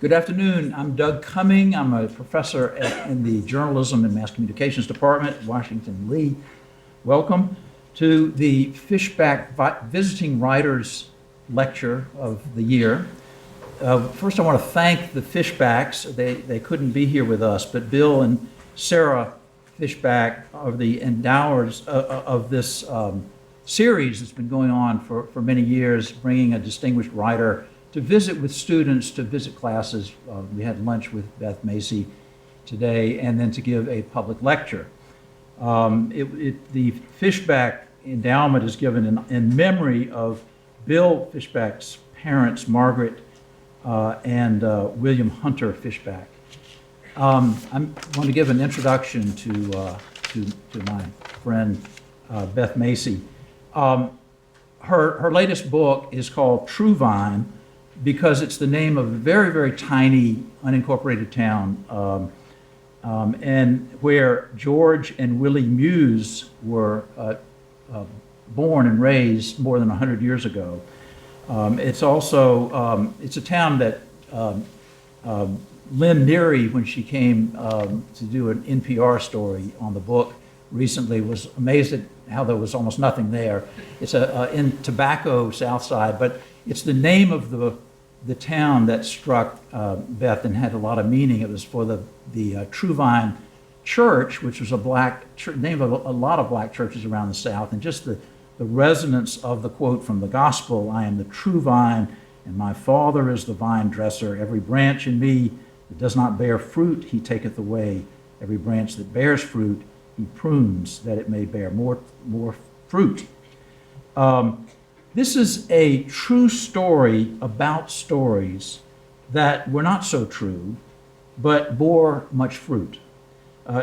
Good afternoon. I'm Doug Cumming. I'm a professor in the Journalism and Mass Communications Department at Washington Lee. Welcome to the Fishback Visiting Writers Lecture of the year. First, I want to thank the Fishbacks. They couldn't be here with us, but Bill and Sarah Fishback are the endowers of this series that's been going on for many years, bringing a distinguished writer to visit with students, to visit classes. We had lunch with Beth Macy today, and then to give a public lecture. The Fishback Endowment is given in memory of Bill Fishback's parents, Margaret and William Hunter Fishback. I want to give an introduction to my friend Beth Macy. Her latest book is called Truevine because it's the name of a very, very tiny unincorporated town and where George and Willie Muse were born and raised more than 100 years ago. It's also, it's a town that Lynn Neary, when she came to do an NPR story on the book recently, was amazed at how there was almost nothing there. It's in Tobacco, South Side, but it's the name of the town that struck Beth and had a lot of meaning. It was for the Truevine Church, which was a black name of a lot of black churches around the South, and just the resonance of the quote from the gospel, "I am the true vine, and my Father is the vine dresser. Every branch in me that does not bear fruit, he taketh away. Every branch that bears fruit, he prunes, that it may bear more fruit." This is a true story about stories that were not so true, but bore much fruit.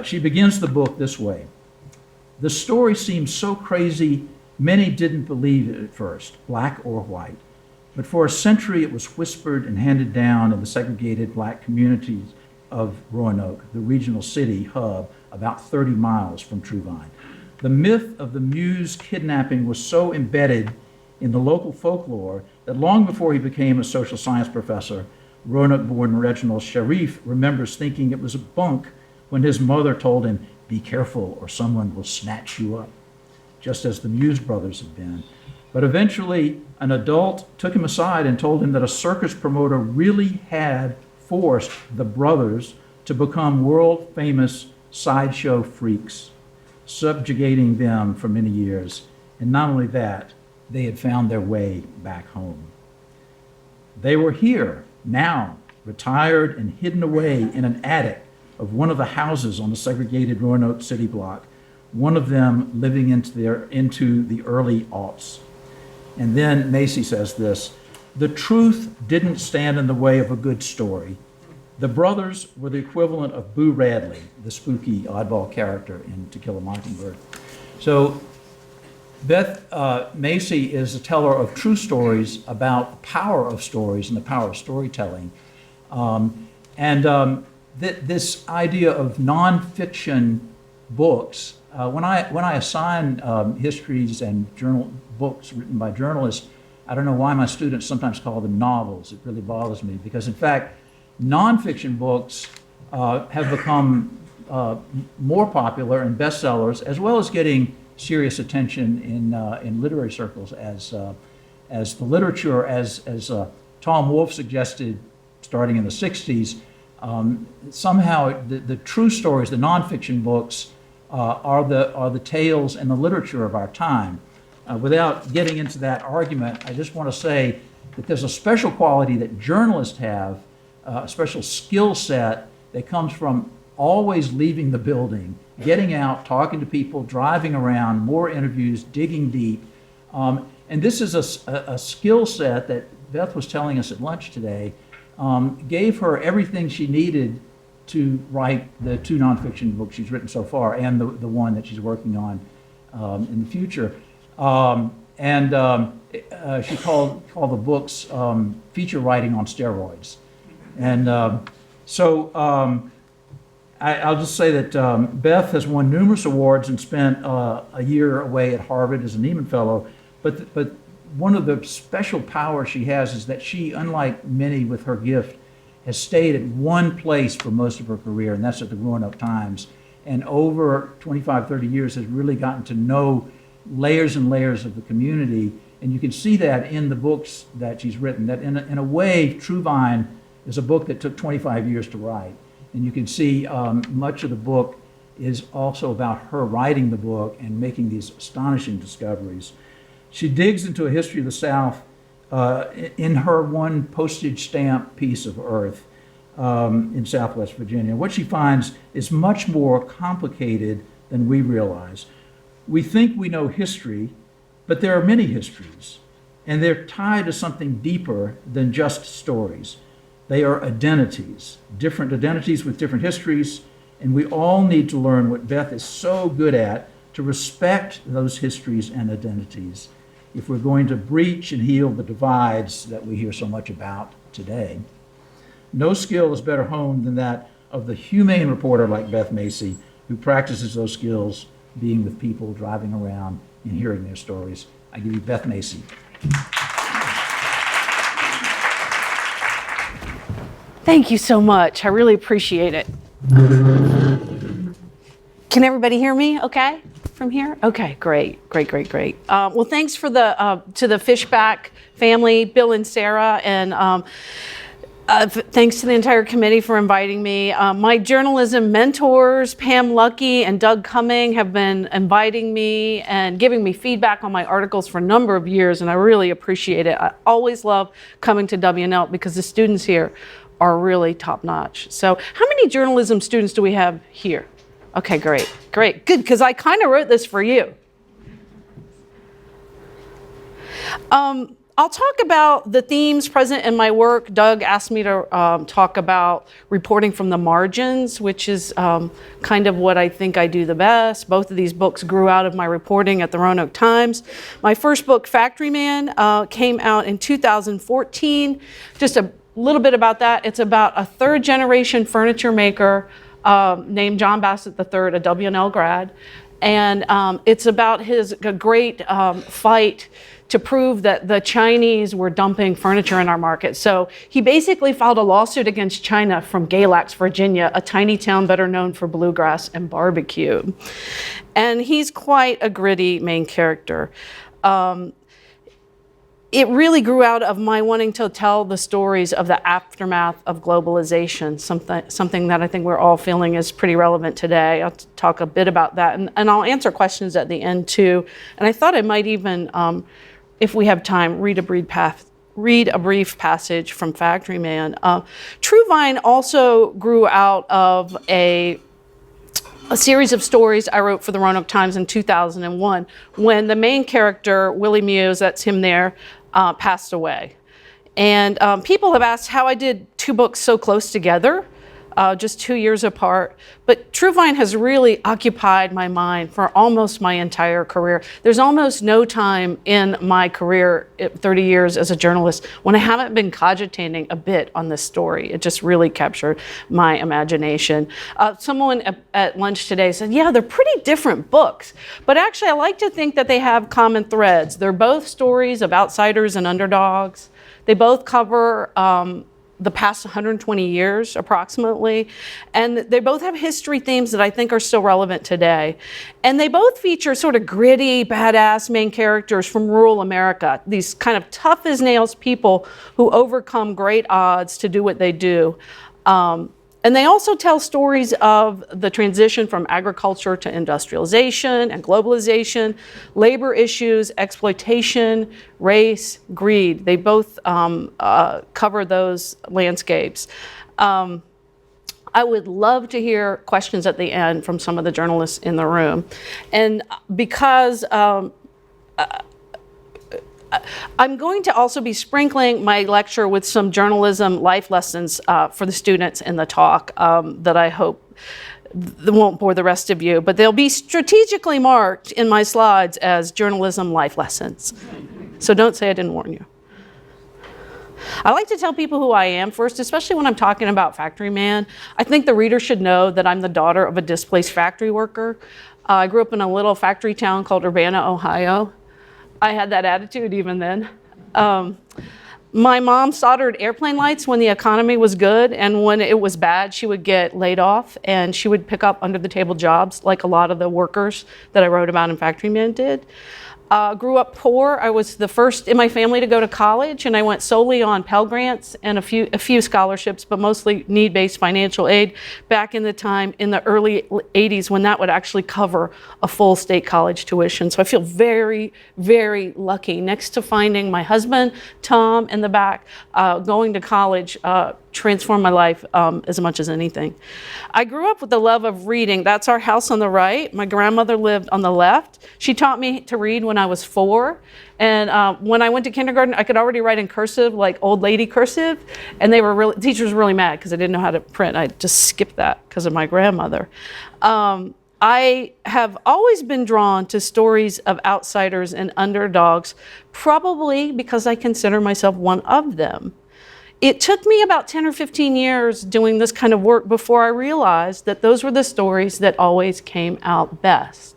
She begins the book this way. "The story seems so crazy, many didn't believe it at first, black or white. But for a century it was whispered and handed down in the segregated black communities of Roanoke, the regional city hub about 30 miles from Truevine. The myth of the Muse kidnapping was so embedded in the local folklore that long before he became a social science professor, Roanoke-born Reginald Sharif remembers thinking it was a bunk when his mother told him, 'Be careful or someone will snatch you up,' just as the Muse brothers had been. But eventually, an adult took him aside and told him that a circus promoter really had forced the brothers to become world-famous sideshow freaks, subjugating them for many years. And not only that, they had found their way back home. They were here, now, retired and hidden away in an attic of one of the houses on the segregated Roanoke city block, one of them living into the early aughts." And then Macy says this, "The truth didn't stand in the way of a good story. The brothers were the equivalent of Boo Radley, the spooky oddball character in To Kill a Mockingbird." So Beth Macy is a teller of true stories about the power of stories and the power of storytelling. This idea of nonfiction books, when I assign histories and books written by journalists, I don't know why my students sometimes call them novels. It really bothers me because, in fact, nonfiction books have become more popular and bestsellers, as well as getting serious attention in literary circles as the literature, as Tom Wolfe suggested starting in the 60s. Somehow the true stories, the nonfiction books, are the tales and the literature of our time. Without getting into that argument, I just want to say that there's a special quality that journalists have, a special skill set that comes from always leaving the building, getting out, talking to people, driving around, more interviews, digging deep. And this is a skill set that Beth was telling us at lunch today, gave her everything she needed to write the 2 nonfiction books she's written so far and the one that she's working on in the future. She called the books feature writing on steroids. And I'll just say that Beth has won numerous awards and spent a year away at Harvard as a Nieman Fellow. But one of the special powers she has is that she, unlike many with her gift, has stayed at one place for most of her career, and that's at the Roanoke Times. And over 25, 30 years has really gotten to know layers and layers of the community. And you can see that in the books that she's written, that in a way, Truevine is a book that took 25 years to write. And you can see much of the book is also about her writing the book and making these astonishing discoveries. She digs into a history of the South in her one postage stamp piece of earth in Southwest Virginia. What she finds is much more complicated than we realize. We think we know history, but there are many histories, and they're tied to something deeper than just stories. They are identities, different identities with different histories, and we all need to learn what Beth is so good at, to respect those histories and identities if we're going to breach and heal the divides that we hear so much about today. No skill is better honed than that of the humane reporter like Beth Macy, who practices those skills being with people, driving around, and hearing their stories. I give you Beth Macy. Thank you so much. I really appreciate it. Can everybody hear me okay from here? Okay, great. Well, thanks for to the Fishback family, Bill and Sarah, and thanks to the entire committee for inviting me. My journalism mentors, Pam Lucky and Doug Cumming, have been inviting me and giving me feedback on my articles for a number of years, and I really appreciate it. I always love coming to WNL because the students here are really top-notch. So how many journalism students do we have here? Okay, great, good, because I kind of wrote this for you. I'll talk about the themes present in my work. Doug asked me to talk about reporting from the margins, which is kind of what I think I do the best. Both of these books grew out of my reporting at the Roanoke Times. My first book, Factory Man, came out in 2014. Just a little bit about that. It's about a third-generation furniture maker named John Bassett III, a WNL grad. And it's about his great fight to prove that the Chinese were dumping furniture in our market. So he basically filed a lawsuit against China from Galax, Virginia, a tiny town better known for bluegrass and barbecue. And he's quite a gritty main character. It really grew out of my wanting to tell the stories of the aftermath of globalization, something that I think we're all feeling is pretty relevant today. I'll talk a bit about that, and I'll answer questions at the end too. And I thought I might even, if we have time, read a brief passage from Factory Man. Truevine also grew out of a series of stories I wrote for the Roanoke Times in 2001 when the main character, Willie Muse, that's him there, passed away. And people have asked how I did two books so close together, just 2 years apart. But Truevine has really occupied my mind for almost my entire career. There's almost no time in my career, 30 years as a journalist, when I haven't been cogitating a bit on this story. It just really captured my imagination. Someone at lunch today said, yeah, they're pretty different books. But actually, I like to think that they have common threads. They're both stories of outsiders and underdogs. They both cover the past 120 years approximately, and they both have history themes that I think are still relevant today. And they both feature sort of gritty, badass main characters from rural America, these kind of tough as nails people who overcome great odds to do what they do. And they also tell stories of the transition from agriculture to industrialization and globalization, labor issues, exploitation, race, greed. They both cover those landscapes. I would love to hear questions at the end from some of the journalists in the room. And because I'm going to also be sprinkling my lecture with some journalism life lessons for the students in the talk that I hope won't bore the rest of you, but they'll be strategically marked in my slides as journalism life lessons. So don't say I didn't warn you. I like to tell people who I am first, especially when I'm talking about Factory Man. I think the reader should know that I'm the daughter of a displaced factory worker. I grew up in a little factory town called Urbana, Ohio. I had that attitude even then. My mom soldered airplane lights when the economy was good, and when it was bad, she would get laid off, and she would pick up under-the-table jobs like a lot of the workers that I wrote about in Factory Man did. Grew up poor. I was the first in my family to go to college, and I went solely on Pell Grants and a few scholarships, but mostly need-based financial aid back in the time in the early 80s when that would actually cover a full state college tuition. So I feel very, very lucky. Next to finding my husband, Tom, in the back, going to college transformed my life as much as anything. I grew up with the love of reading. That's our house on the right. My grandmother lived on the left. She taught me to read when I was 4. And when I went to kindergarten, I could already write in cursive, like old lady cursive. And teachers were really mad because I didn't know how to print. I just skipped that because of my grandmother. I have always been drawn to stories of outsiders and underdogs, probably because I consider myself one of them. It took me about 10 or 15 years doing this kind of work before I realized that those were the stories that always came out best.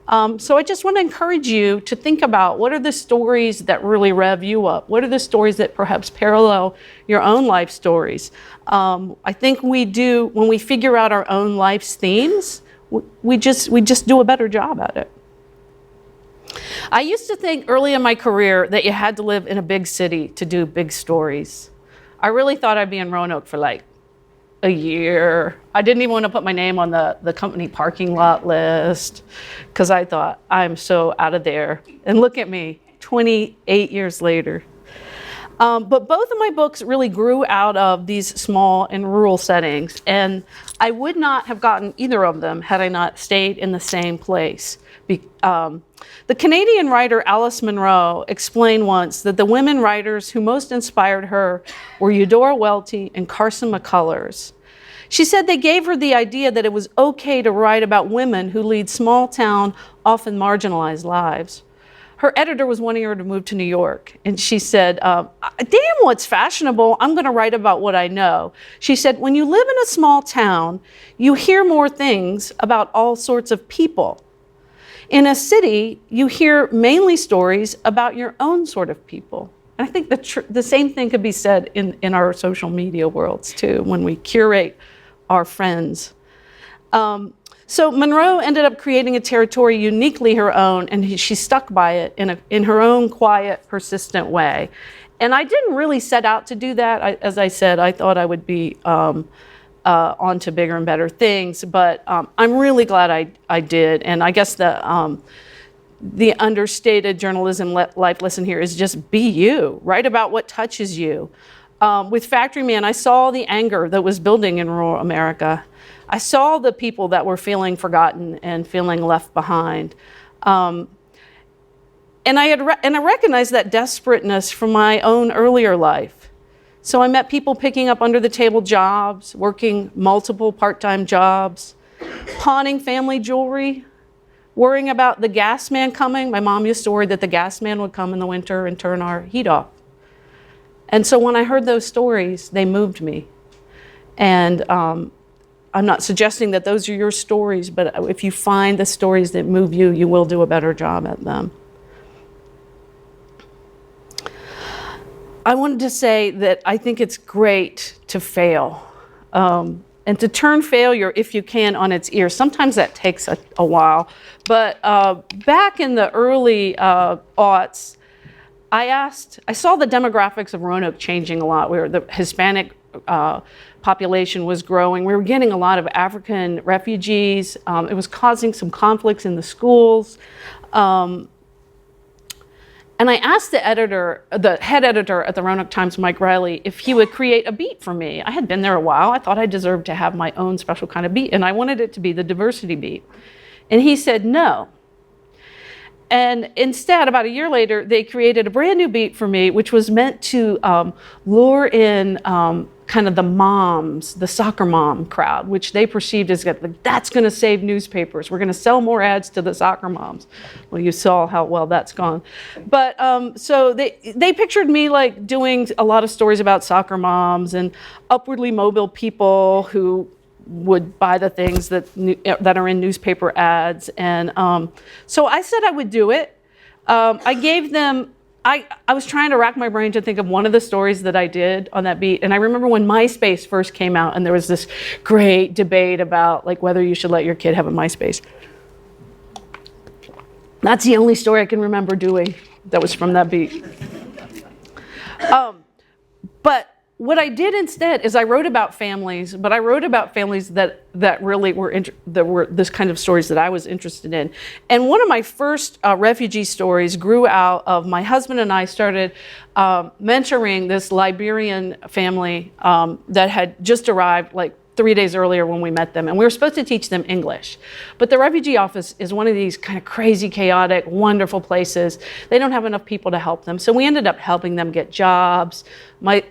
So I just want to encourage you to think about what are the stories that really rev you up? What are the stories that perhaps parallel your own life stories? I think we do, when we figure out our own life's themes, we just do a better job at it. I used to think early in my career that you had to live in a big city to do big stories. I really thought I'd be in Roanoke for like a year. I didn't even want to put my name on the company parking lot list because I thought, I'm so out of there. And look at me, 28 years later. But both of my books really grew out of these small and rural settings. And I would not have gotten either of them had I not stayed in the same place. The Canadian writer Alice Munro explained once that the women writers who most inspired her were Eudora Welty and Carson McCullers. She said they gave her the idea that it was okay to write about women who lead small-town, often marginalized lives. Her editor was wanting her to move to New York, and she said, damn what's fashionable, I'm going to write about what I know. She said, when you live in a small town, you hear more things about all sorts of people. In a city, you hear mainly stories about your own sort of people. And I think the same thing could be said in our social media worlds too, when we curate our friends. So Munro ended up creating a territory uniquely her own, and she stuck by it in her own quiet, persistent way. And I didn't really set out to do that. As I said, I thought I would be on to bigger and better things, but I'm really glad I did. And I guess the understated journalism life lesson here is just be you. Write about what touches you. With Factory Man, I saw the anger that was building in rural America. I saw the people that were feeling forgotten and feeling left behind. And I recognized that desperateness from my own earlier life. So I met people picking up under-the-table jobs, working multiple part-time jobs, pawning family jewelry, worrying about the gas man coming. My mom used to worry that the gas man would come in the winter and turn our heat off. And so when I heard those stories, they moved me. And I'm not suggesting that those are your stories, but if you find the stories that move you, you will do a better job at them. I wanted to say that I think it's great to fail and to turn failure, if you can, on its ear. Sometimes that takes a while. But back in the early aughts, I saw the demographics of Roanoke changing a lot, where the Hispanic population was growing. We were getting a lot of African refugees. It was causing some conflicts in the schools. And I asked the head editor at the Roanoke Times, Mike Riley, if he would create a beat for me. I had been there a while. I thought I deserved to have my own special kind of beat, and I wanted it to be the diversity beat. And he said no. And instead, about a year later, they created a brand new beat for me, which was meant to lure in kind of the moms, the soccer mom crowd, which they perceived as that's going to save newspapers. We're going to sell more ads to the soccer moms. Well, you saw how well that's gone. But so they pictured me like doing a lot of stories about soccer moms and upwardly mobile people who would buy the things that are in newspaper ads. And so I said I would do it. I gave them I was trying to rack my brain to think of one of the stories that I did on that beat. And I remember when MySpace first came out and there was this great debate about like whether you should let your kid have a MySpace. That's the only story I can remember doing that was from that beat. But what I did instead is I wrote about families, but I wrote about families that really were this kind of stories that I was interested in. And one of my first refugee stories grew out of my husband and I started mentoring this Liberian family that had just arrived like 3 days earlier when we met them, and we were supposed to teach them English. But the refugee office is one of these kind of crazy, chaotic, wonderful places. They don't have enough people to help them. So we ended up helping them get jobs. My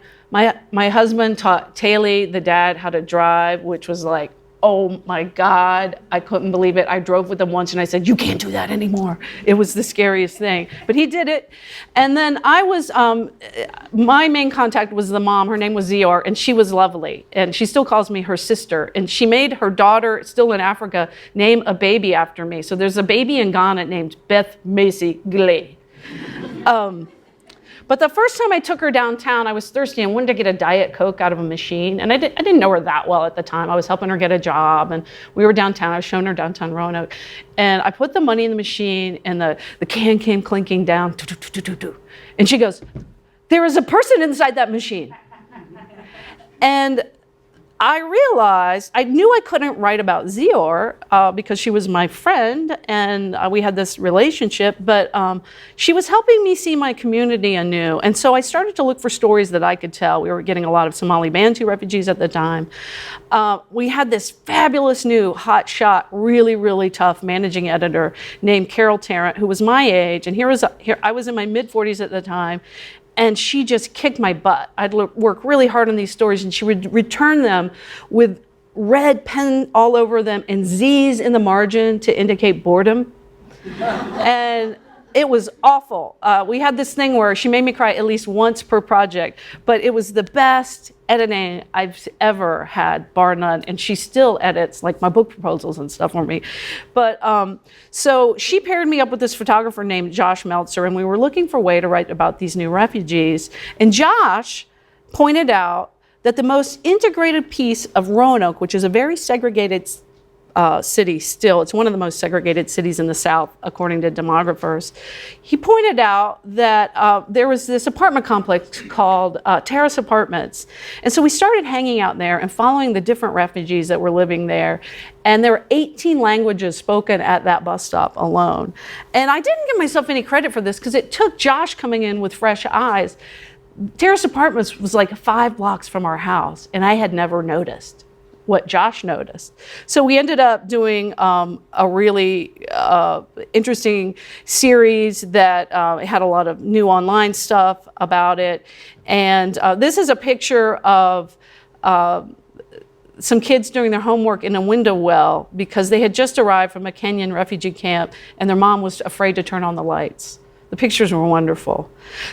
husband taught Taylor, the dad, how to drive, which was like, oh my God, I couldn't believe it. I drove with him once and I said, you can't do that anymore. It was the scariest thing, but he did it. And then I was, my main contact was the mom. Her name was Zior, and she was lovely. And she still calls me her sister. And she made her daughter, still in Africa, name a baby after me. So there's a baby in Ghana named Beth Macy. But the first time I took her downtown, I was thirsty and wanted to get a Diet Coke out of a machine. And I didn't know her that well at the time. I was helping her get a job, and we were downtown. I was showing her downtown Roanoke. And I put the money in the machine, and the can came clinking down. And she goes, there is a person inside that machine. And I realized, I knew I couldn't write about Zior because she was my friend and we had this relationship, but she was helping me see my community anew. And so I started to look for stories that I could tell. We were getting a lot of Somali Bantu refugees at the time. We had this fabulous new hotshot, really, really tough managing editor named Carol Tarrant, who was my age. And here I was in my mid-40s at the time. And she just kicked my butt. I'd work really hard on these stories, and she would return them with red pen all over them and Z's in the margin to indicate boredom. And it was awful. We had this thing where she made me cry at least once per project, but it was the best editing I've ever had, bar none. And she still edits like my book proposals and stuff for me. But so she paired me up with this photographer named Josh Meltzer, and we were looking for a way to write about these new refugees. And Josh pointed out that the most integrated piece of Roanoke, which is a very segregated city still. It's one of the most segregated cities in the South, according to demographers. He pointed out that there was this apartment complex called Terrace Apartments. And so we started hanging out there and following the different refugees that were living there. And there were 18 languages spoken at that bus stop alone. And I didn't give myself any credit for this because it took Josh coming in with fresh eyes. Terrace Apartments was like 5 blocks from our house, and I had never noticed what Josh noticed. So we ended up doing a really interesting series that had a lot of new online stuff about it. And this is a picture of some kids doing their homework in a window well because they had just arrived from a Kenyan refugee camp and their mom was afraid to turn on the lights. The pictures were wonderful.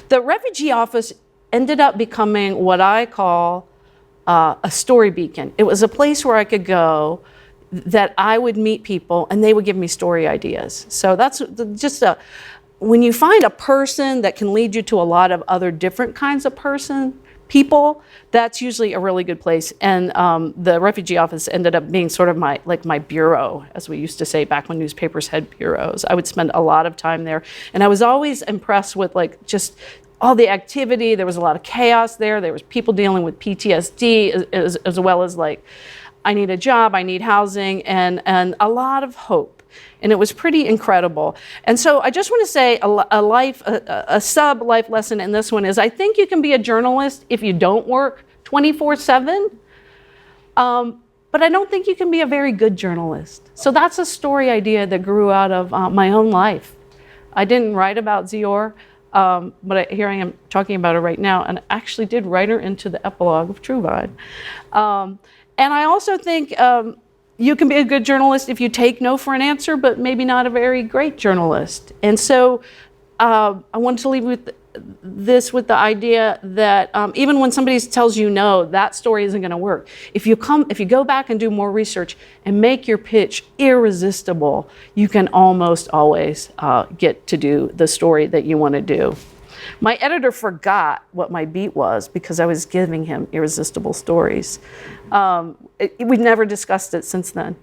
The refugee office ended up becoming what I call a story beacon. It was a place where I could go that I would meet people and they would give me story ideas. So that's just when you find a person that can lead you to a lot of other different kinds of people, that's usually a really good place. And the refugee office ended up being sort of my bureau, as we used to say back when newspapers had bureaus. I would spend a lot of time there. And I was always impressed with just all the activity. There was a lot of chaos there. There was people dealing with PTSD as well as I need a job, I need housing, and a lot of hope. And it was pretty incredible. And so I just want to say a sub-life lesson in this one is I think you can be a journalist if you don't work 24/7. But I don't think you can be a very good journalist. So that's a story idea that grew out of my own life. I didn't write about Zior. But here I am talking about her right now, and I actually did write her into the epilogue of Truevine. And I also think you can be a good journalist if you take no for an answer, but maybe not a very great journalist. And so I wanted to leave with the idea that even when somebody tells you no, that story isn't going to work. If you go back and do more research and make your pitch irresistible, you can almost always get to do the story that you want to do. My editor forgot what my beat was because I was giving him irresistible stories. We've never discussed it since then.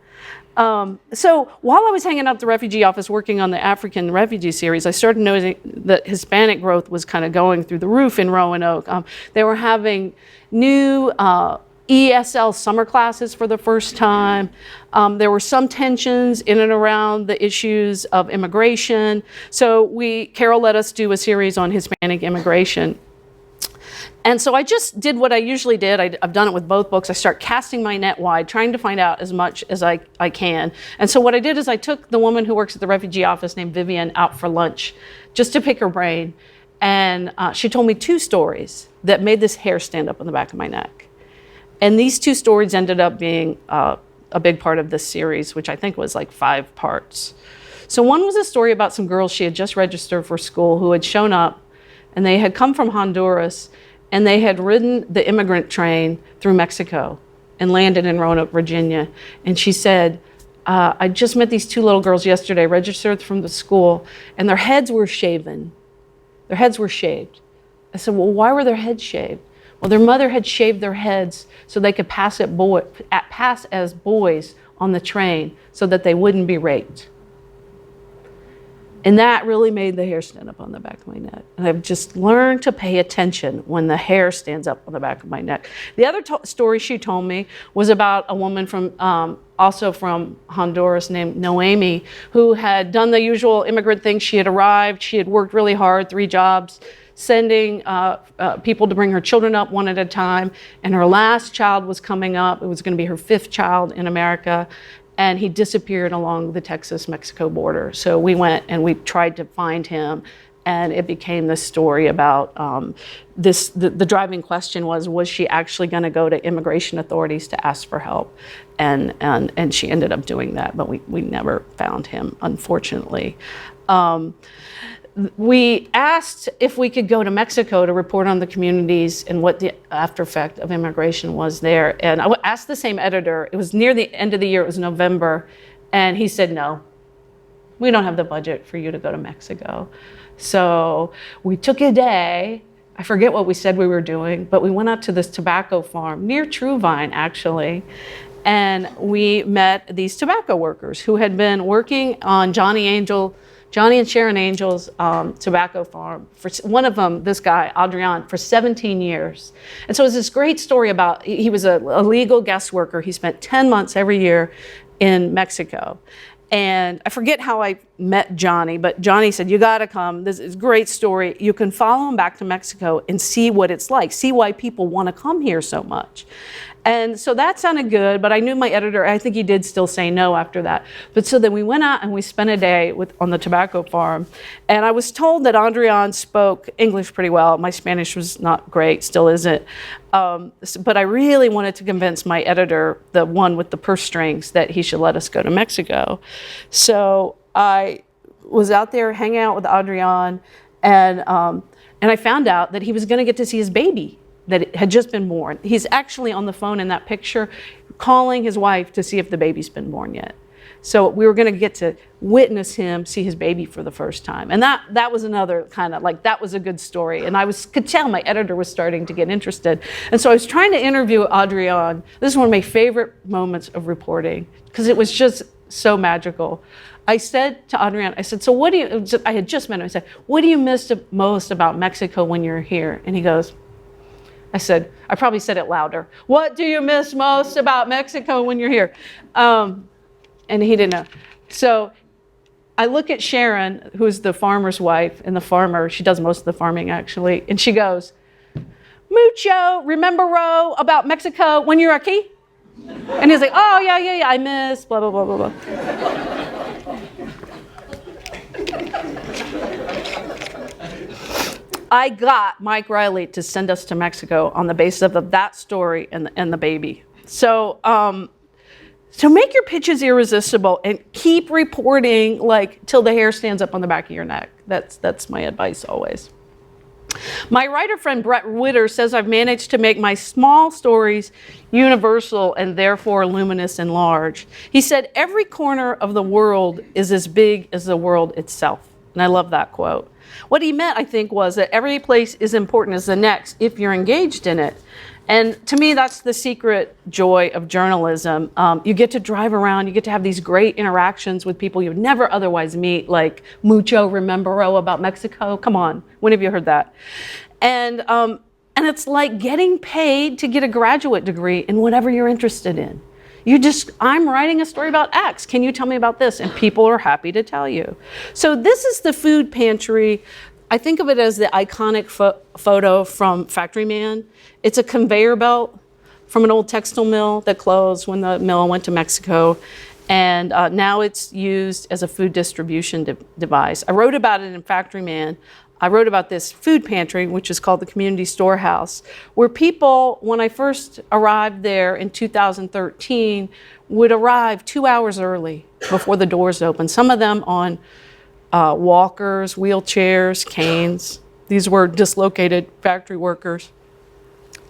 So while I was hanging out at the refugee office working on the African refugee series, I started noticing that Hispanic growth was kind of going through the roof in Roanoke. They were having new ESL summer classes for the first time. There were some tensions in and around the issues of immigration. So Carol let us do a series on Hispanic immigration. And so I just did what I usually did. I've done it with both books. I start casting my net wide, trying to find out as much as I can. And so what I did is I took the woman who works at the refugee office named Vivian out for lunch just to pick her brain. And she told me 2 stories that made this hair stand up on the back of my neck. And these 2 stories ended up being a big part of this series, which I think was like 5 parts. So one was a story about some girls she had just registered for school who had shown up, and they had come from Honduras, and they had ridden the immigrant train through Mexico and landed in Roanoke, Virginia. And she said, I just met these 2 little girls yesterday, registered from the school, and their heads were shaven. Their heads were shaved. I said, well, why were their heads shaved? Well, their mother had shaved their heads so they could pass as boys on the train so that they wouldn't be raped. And that really made the hair stand up on the back of my neck. And I've just learned to pay attention when the hair stands up on the back of my neck. The other story she told me was about a woman from also from Honduras named Noemi, who had done the usual immigrant thing. She had arrived, she had worked really hard, 3 jobs, sending people to bring her children up one at a time. And her last child was coming up. It was going to be her 5th child in America. And he disappeared along the Texas-Mexico border. So we went and we tried to find him, and it became this story about the driving question was she actually going to go to immigration authorities to ask for help? And she ended up doing that, but we never found him, unfortunately. We asked if we could go to Mexico to report on the communities and what the after effect of immigration was there. And I asked the same editor, it was near the end of the year, it was November, and he said, no, we don't have the budget for you to go to Mexico. So we took a day, I forget what we said we were doing, but we went out to this tobacco farm near Truevine, actually. And we met these tobacco workers who had been working on Johnny and Sharon Angel's tobacco farm. For one of them, this guy, Adrian, for 17 years. And so it's this great story about, he was a legal guest worker. He spent 10 months every year in Mexico. And I forget how I met Johnny, but Johnny said, you gotta come. This is a great story. You can follow him back to Mexico and see what it's like, see why people wanna come here so much. And so that sounded good, but I knew my editor, I think he did still say no after that. But so then we went out and we spent a day on the tobacco farm. And I was told that Adrian spoke English pretty well. My Spanish was not great, still isn't. But I really wanted to convince my editor, the one with the purse strings, that he should let us go to Mexico. So I was out there hanging out with Adrian, and I found out that he was gonna get to see his baby that had just been born. He's actually on the phone in that picture calling his wife to see if the baby's been born yet. So we were gonna get to witness him see his baby for the first time. And that was another kind of like, that was a good story. And could tell my editor was starting to get interested. And so I was trying to interview Adrian. This is one of my favorite moments of reporting because it was just so magical. I said to Adrian, I said, so I had just met him, I said, what do you miss most about Mexico when you're here? And he goes, I said, I probably said it louder. What do you miss most about Mexico when you're here? And he didn't know. So I look at Sharon, who's the farmer's wife, and the farmer, she does most of the farming actually, and she goes, mucho, remember, Ro, about Mexico when you're aquí? And he's like, oh, yeah, I miss, blah, blah, blah, blah, blah. I got Mike Riley to send us to Mexico on the basis of that story and the baby. So make your pitches irresistible and keep reporting like till the hair stands up on the back of your neck. That's my advice always. My writer friend Brett Witter says I've managed to make my small stories universal and therefore luminous and large. He said every corner of the world is as big as the world itself. And I love that quote. What he meant, I think, was that every place is important as the next if you're engaged in it. And to me, that's the secret joy of journalism. You get to drive around, you get to have these great interactions with people you would never otherwise meet, like Mucho Remembero about Mexico. Come on, when have you heard that? And it's like getting paid to get a graduate degree in whatever you're interested in. I'm writing a story about X. Can you tell me about this? And people are happy to tell you. So this is the food pantry. I think of it as the iconic photo from Factory Man. It's a conveyor belt from an old textile mill that closed when the mill went to Mexico. And now it's used as a food distribution device. I wrote about it in Factory Man. I wrote about this food pantry, which is called the Community Storehouse, where people, when I first arrived there in 2013, would arrive 2 hours early before the doors opened. Some of them on walkers, wheelchairs, canes. These were dislocated factory workers.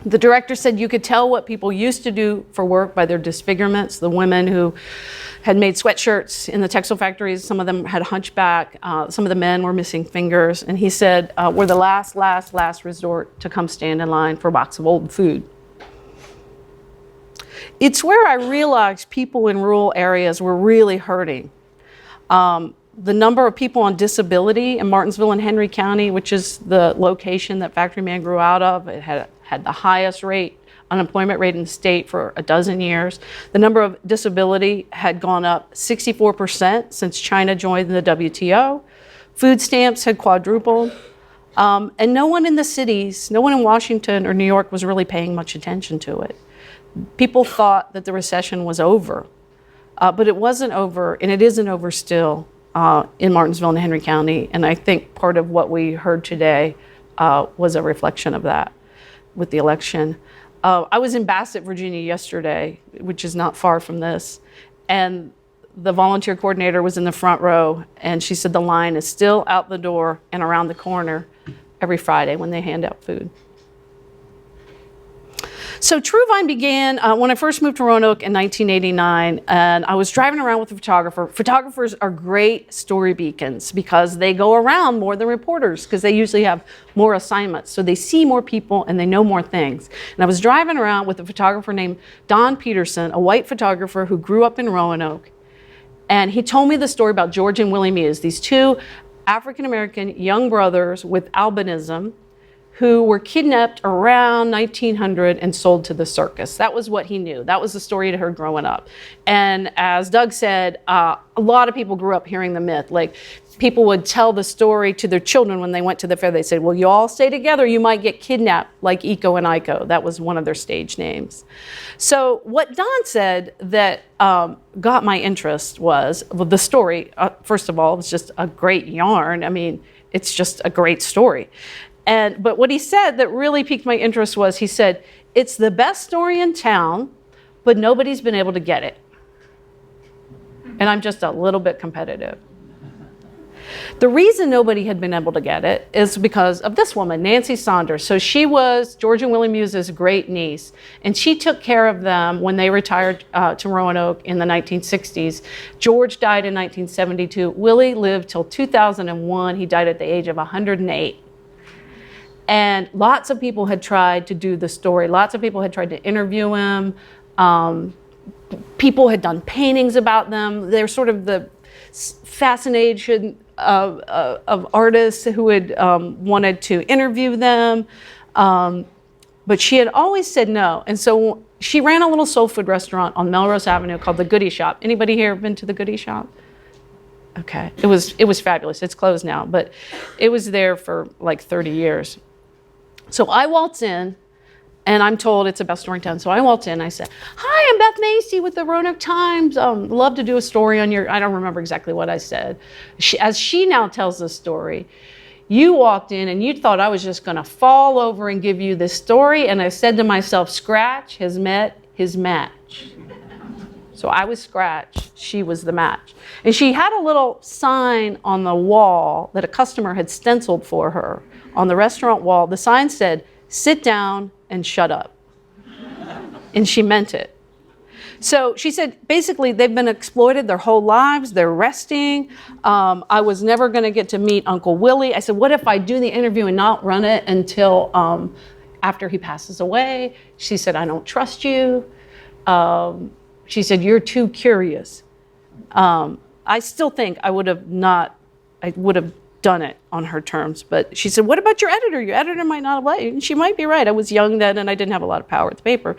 The director said you could tell what people used to do for work by their disfigurements. The women who had made sweatshirts in the textile factories, some of them had hunchback, some of the men were missing fingers. And he said, we're the last resort to come stand in line for a box of old food. It's where I realized people in rural areas were really hurting. The number of people on disability in Martinsville and Henry County, which is the location that Factory Man grew out of, it had the highest unemployment rate in the state for a dozen years. The number of disability had gone up 64% since China joined the WTO. Food stamps had quadrupled. And no one in the cities, no one in Washington or New York was really paying much attention to it. People thought that the recession was over, but it wasn't over, and it isn't over still in Martinsville and Henry County. And I think part of what we heard today was a reflection of that with the election. I was in Bassett, Virginia yesterday, which is not far from this, and the volunteer coordinator was in the front row, and she said the line is still out the door and around the corner every Friday when they hand out food. So Truevine began when I first moved to Roanoke in 1989, and I was driving around with a photographer. Photographers are great story beacons because they go around more than reporters because they usually have more assignments. So they see more people and they know more things. And I was driving around with a photographer named Don Peterson, a white photographer who grew up in Roanoke. And he told me the story about George and Willie Muse, these two African-American young brothers with albinism who were kidnapped around 1900 and sold to the circus. That was what he knew. That was the story he'd heard growing up. And as Doug said, a lot of people grew up hearing the myth. Like, people would tell the story to their children when they went to the fair. They said, well, you all stay together, you might get kidnapped, like Iko and Iko. That was one of their stage names. So what Don said that got my interest was, well, the story, first of all, was just a great yarn. I mean, it's just a great story. But what he said that really piqued my interest was, he said, it's the best story in town, but nobody's been able to get it. And I'm just a little bit competitive. The reason nobody had been able to get it is because of this woman, Nancy Saunders. So she was George and Willie Muse's great niece, and she took care of them when they retired to Roanoke in the 1960s. George died in 1972. Willie lived till 2001. He died at the age of 108. And lots of people had tried to do the story. Lots of people had tried to interview him. People had done paintings about them. They're sort of the fascination of artists who had wanted to interview them. But she had always said no. And so she ran a little soul food restaurant on Melrose Avenue called the Goody Shop. Anybody here been to the Goody Shop? Okay, it was fabulous. It's closed now, but it was there for like 30 years. So I waltz in, and I'm told it's the best story in town. So I waltz in, I said, hi, I'm Beth Macy with the Roanoke Times. Love to do a story on your, I don't remember exactly what I said. As she now tells the story, you walked in and you thought I was just gonna fall over and give you this story. And I said to myself, Scratch has met his match. So I was Scratch, she was the match. And she had a little sign on the wall that a customer had stenciled for her on the restaurant wall. The sign said, sit down and shut up. And she meant it. So she said, basically, they've been exploited their whole lives. They're resting. I was never going to get to meet Uncle Willie. I said, what if I do the interview and not run it until after he passes away? She said, I don't trust you. She said, you're too curious. I still think I would have done it on her terms. But she said, what about your editor? Your editor might not have let you. And she might be right. I was young then and I didn't have a lot of power at the paper.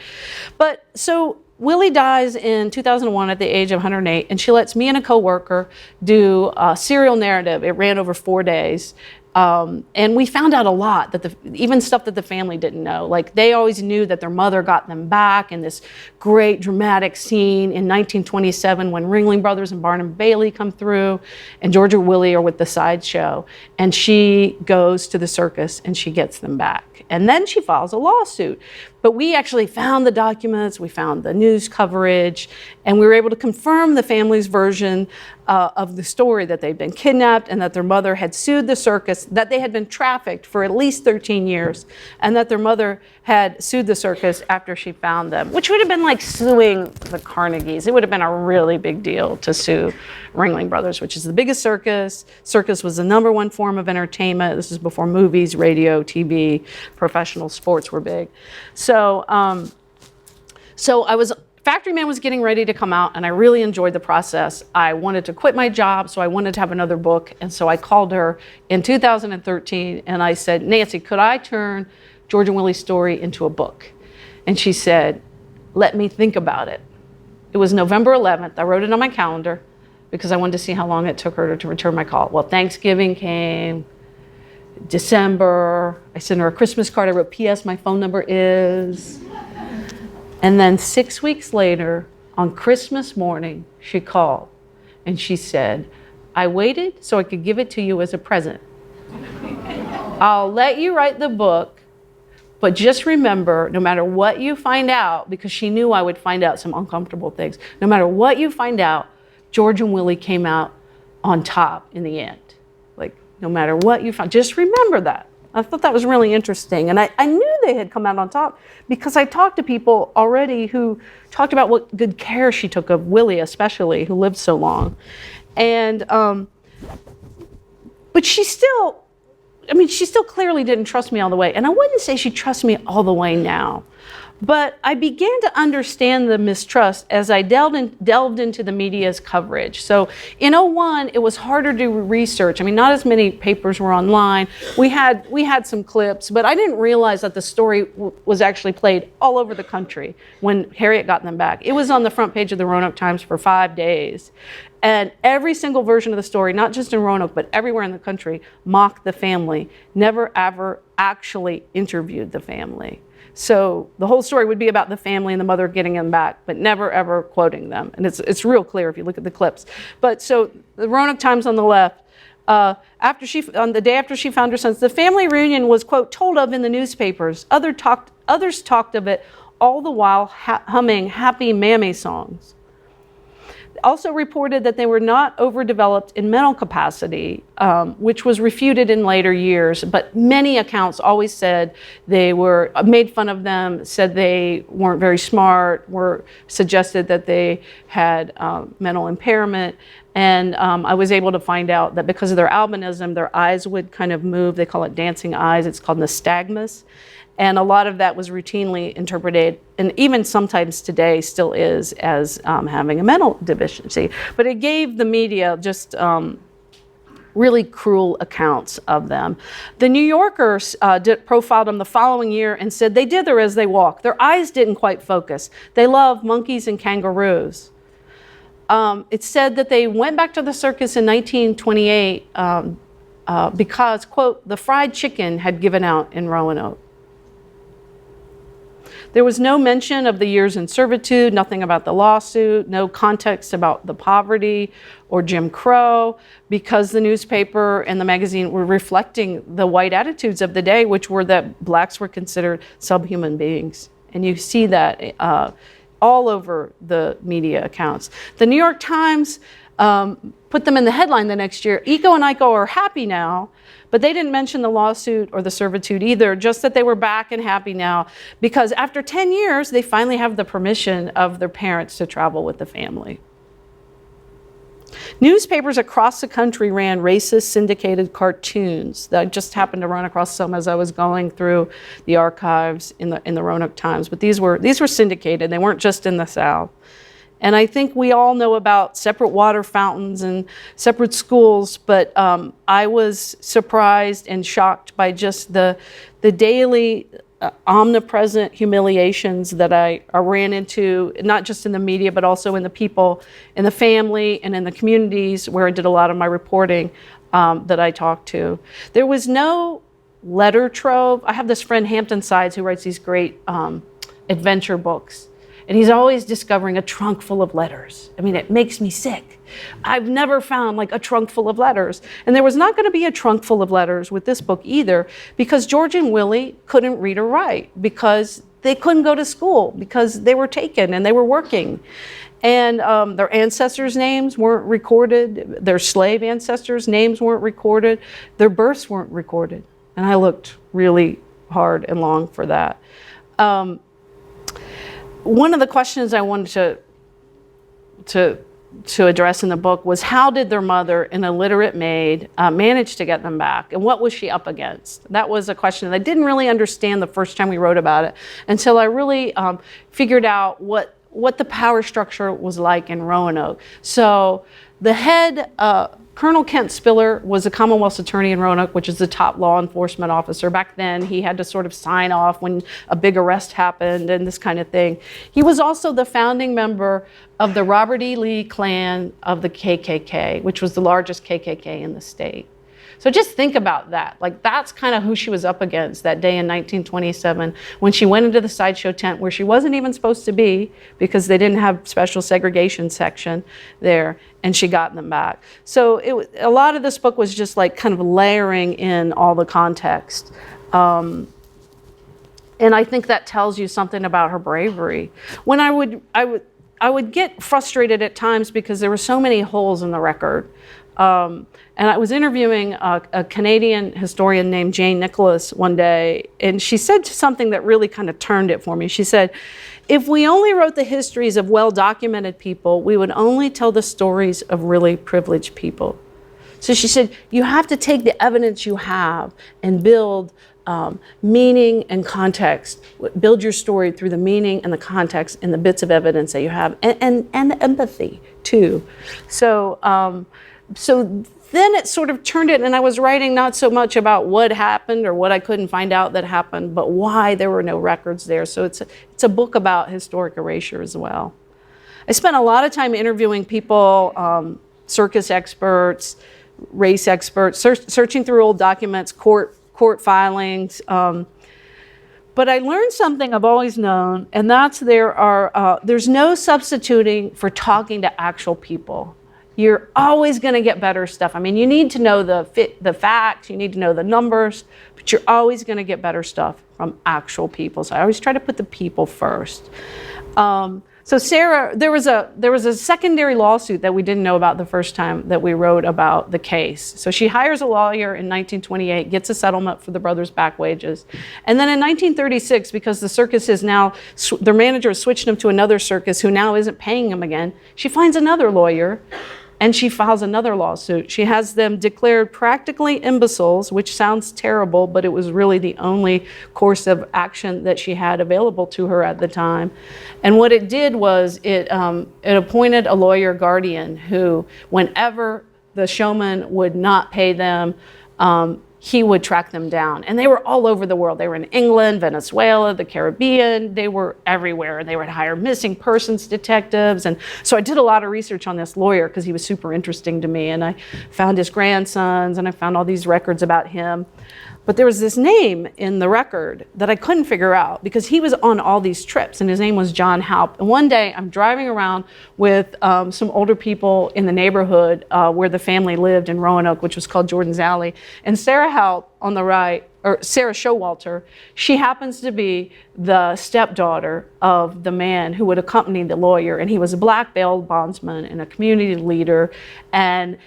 But so Willie dies in 2001 at the age of 108, and she lets me and a coworker do a serial narrative. It ran over 4 days. And we found out a lot, that even stuff that the family didn't know. Like, they always knew that their mother got them back in this great dramatic scene in 1927 when Ringling Brothers and Barnum Bailey come through, and George and Willie are with the sideshow. And she goes to the circus and she gets them back. And then she files a lawsuit. But we actually found the documents, we found the news coverage, and we were able to confirm the family's version of the story, that they'd been kidnapped and that their mother had sued the circus, that they had been trafficked for at least 13 years, and that their mother had sued the circus after she found them, which would have been like suing the Carnegies. It would have been a really big deal to sue Ringling Brothers, which is the biggest circus. Circus was the #1 form of entertainment. This is before movies, radio, TV, professional sports were big. So Factory Man was getting ready to come out, and I really enjoyed the process. I wanted to quit my job, so I wanted to have another book. And so I called her in 2013, and I said, Nancy, could I turn George and Willie's story into a book? And she said, let me think about it. It was November 11th. I wrote it on my calendar because I wanted to see how long it took her to return my call. Well, Thanksgiving came, December. I sent her a Christmas card. I wrote, P.S. my phone number is... And then 6 weeks later, on Christmas morning, she called and she said, I waited so I could give it to you as a present. I'll let you write the book, but just remember, no matter what you find out, because she knew I would find out some uncomfortable things, no matter what you find out, George and Willie came out on top in the end. Like, no matter what you find, just remember that. I thought that was really interesting. And I knew they had come out on top because I talked to people already who talked about what good care she took of Willie, especially, who lived so long. And, but she still clearly didn't trust me all the way. And I wouldn't say she trusts me all the way now. But I began to understand the mistrust as I delved into the media's coverage. So in 2001, it was harder to research. I mean, not as many papers were online. We had some clips, but I didn't realize that the story was actually played all over the country when Harriet got them back. It was on the front page of the Roanoke Times for 5 days. And every single version of the story, not just in Roanoke, but everywhere in the country, mocked the family, never ever actually interviewed the family. So the whole story would be about the family and the mother getting them back, but never ever quoting them. And it's real clear if you look at the clips. But so the Roanoke Times on the left, on the day after she found her sons, the family reunion was, quote, told of in the newspapers. Others talked of it, all the while humming happy Mammy songs. Also reported that they were not overdeveloped in mental capacity, which was refuted in later years. But many accounts always said they were, made fun of them, said they weren't very smart, suggested that they had mental impairment. And I was able to find out that because of their albinism, their eyes would kind of move. They call it dancing eyes. It's called nystagmus. And a lot of that was routinely interpreted, and even sometimes today still is, as having a mental deficiency. But it gave the media just really cruel accounts of them. The New Yorker profiled them the following year and said they dither as they walk. Their eyes didn't quite focus. They love monkeys and kangaroos. It said that they went back to the circus in 1928 because, quote, the fried chicken had given out in Roanoke. There was no mention of the years in servitude, nothing about the lawsuit, no context about the poverty or Jim Crow, because the newspaper and the magazine were reflecting the white attitudes of the day, which were that blacks were considered subhuman beings. And you see that all over the media accounts. The New York Times put them in the headline the next year. Eco and Ico are happy now, but they didn't mention the lawsuit or the servitude either, just that they were back and happy now, because after 10 years, they finally have the permission of their parents to travel with the family. Newspapers across the country ran racist syndicated cartoons. I just happened to run across some as I was going through the archives in the Roanoke Times, but these were syndicated. They weren't just in the South. And I think we all know about separate water fountains and separate schools, but I was surprised and shocked by just the daily omnipresent humiliations that I ran into, not just in the media, but also in the people, in the family, and in the communities where I did a lot of my reporting that I talked to. There was no letter trove. I have this friend, Hampton Sides, who writes these great adventure books. And he's always discovering a trunk full of letters. I mean, it makes me sick. I've never found like a trunk full of letters. And there was not going to be a trunk full of letters with this book either, because George and Willie couldn't read or write, because they couldn't go to school, because they were taken and they were working. And their ancestors' names weren't recorded. Their slave ancestors' names weren't recorded. Their births weren't recorded. And I looked really hard and long for that. One of the questions I wanted to address in the book was, how did their mother, an illiterate maid, manage to get them back? And what was she up against? That was a question that I didn't really understand the first time we wrote about it, until I really figured out what the power structure was like in Roanoke. So the head, Colonel Kent Spiller, was a Commonwealth's attorney in Roanoke, which is the top law enforcement officer. Back then, he had to sort of sign off when a big arrest happened and this kind of thing. He was also the founding member of the Robert E. Lee clan of the KKK, which was the largest KKK in the state. So just think about that. Like, that's kind of who she was up against that day in 1927 when she went into the sideshow tent where she wasn't even supposed to be, because they didn't have special segregation section there, and she got them back. So a lot of this book was just like kind of layering in all the context. And I think that tells you something about her bravery. When I would get frustrated at times because there were so many holes in the record. And I was interviewing a Canadian historian named Jane Nicholas one day, and she said something that really kind of turned it for me. She said, if we only wrote the histories of well-documented people, we would only tell the stories of really privileged people. So she said, you have to take the evidence you have and build meaning and context. Build your story through the meaning and the context and the bits of evidence that you have, and empathy too. So then it sort of turned it, and I was writing not so much about what happened or what I couldn't find out that happened, but why there were no records there. So it's a book about historic erasure as well. I spent a lot of time interviewing people, circus experts, race experts, searching through old documents, court filings. But I learned something I've always known, and that's there's no substituting for talking to actual people. You're always going to get better stuff. I mean, you need to know the facts, you need to know the numbers, but you're always going to get better stuff from actual people. So I always try to put the people first. So Sarah, there was a secondary lawsuit that we didn't know about the first time that we wrote about the case. So she hires a lawyer in 1928, gets a settlement for the brothers' back wages. And then in 1936, because the circus is now, their manager has switched them to another circus who now isn't paying them again, she finds another lawyer and she files another lawsuit. She has them declared practically imbeciles, which sounds terrible, but it was really the only course of action that she had available to her at the time. And what it did was it appointed a lawyer guardian who, whenever the showman would not pay them, he would track them down. And they were all over the world. They were in England, Venezuela, the Caribbean. They were everywhere. And they would hire missing persons detectives. And so I did a lot of research on this lawyer because he was super interesting to me. And I found his grandsons and I found all these records about him. But there was this name in the record that I couldn't figure out because he was on all these trips, and his name was John Haupt. And one day I'm driving around with some older people in the neighborhood where the family lived in Roanoke, which was called Jordan's Alley. And Sarah Haupt on the right, or Sarah Showalter, she happens to be the stepdaughter of the man who would accompany the lawyer, and he was a black bail bondsman and a community leader. And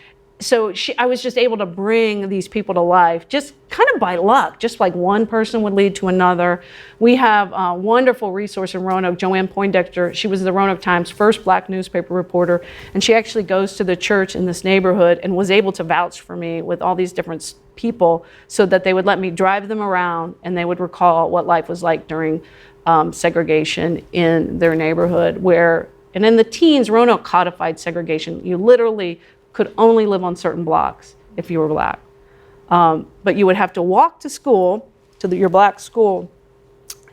so I was just able to bring these people to life just kind of by luck, just like one person would lead to another. We have a wonderful resource in Roanoke, Joanne Poindexter. She was the Roanoke Times first black newspaper reporter, and she actually goes to the church in this neighborhood and was able to vouch for me with all these different people so that they would let me drive them around and they would recall what life was like during segregation in their neighborhood. And in the teens, Roanoke codified segregation. You literally could only live on certain blocks if you were black. But you would have to walk to school, to your black school,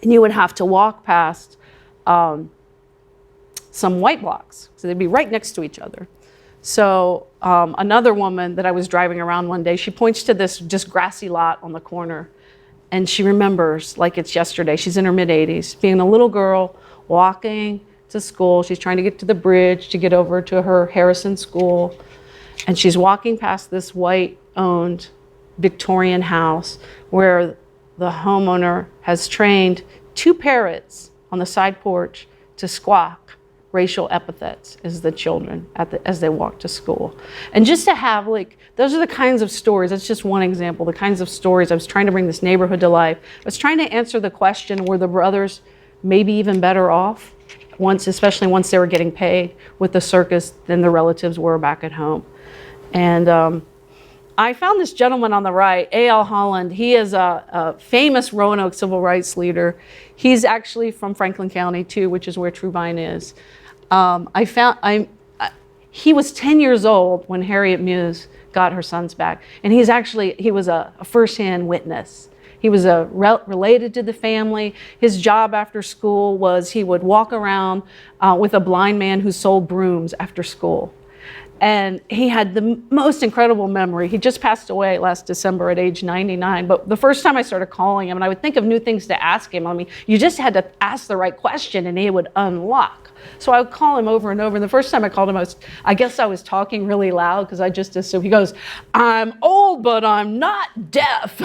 and you would have to walk past some white blocks. So they'd be right next to each other. So another woman that I was driving around one day, she points to this just grassy lot on the corner, and she remembers like it's yesterday. She's in her mid-80s, being a little girl walking to school. She's trying to get to the bridge to get over to her Harrison school. And she's walking past this white-owned Victorian house where the homeowner has trained 2 parrots on the side porch to squawk racial epithets as the children as they walk to school. And just to have those are the kinds of stories. That's just one example. The kinds of stories I was trying to bring this neighborhood to life. I was trying to answer the question: were the brothers maybe even better off especially once they were getting paid with the circus than the relatives were back at home? And I found this gentleman on the right, A.L. Holland. He is a famous Roanoke civil rights leader. He's actually from Franklin County too, which is where Truevine is. He was 10 years old when Harriet Muse got her sons back, and he was a firsthand witness. He was related to the family. His job after school was he would walk around with a blind man who sold brooms after school. And he had the most incredible memory. He just passed away last December at age 99. But the first time I started calling him, and I would think of new things to ask him. I mean, you just had to ask the right question and he would unlock. So I would call him over and over. And the first time I called him, I guess I was talking really loud because I just assumed. He goes, "I'm old, but I'm not deaf."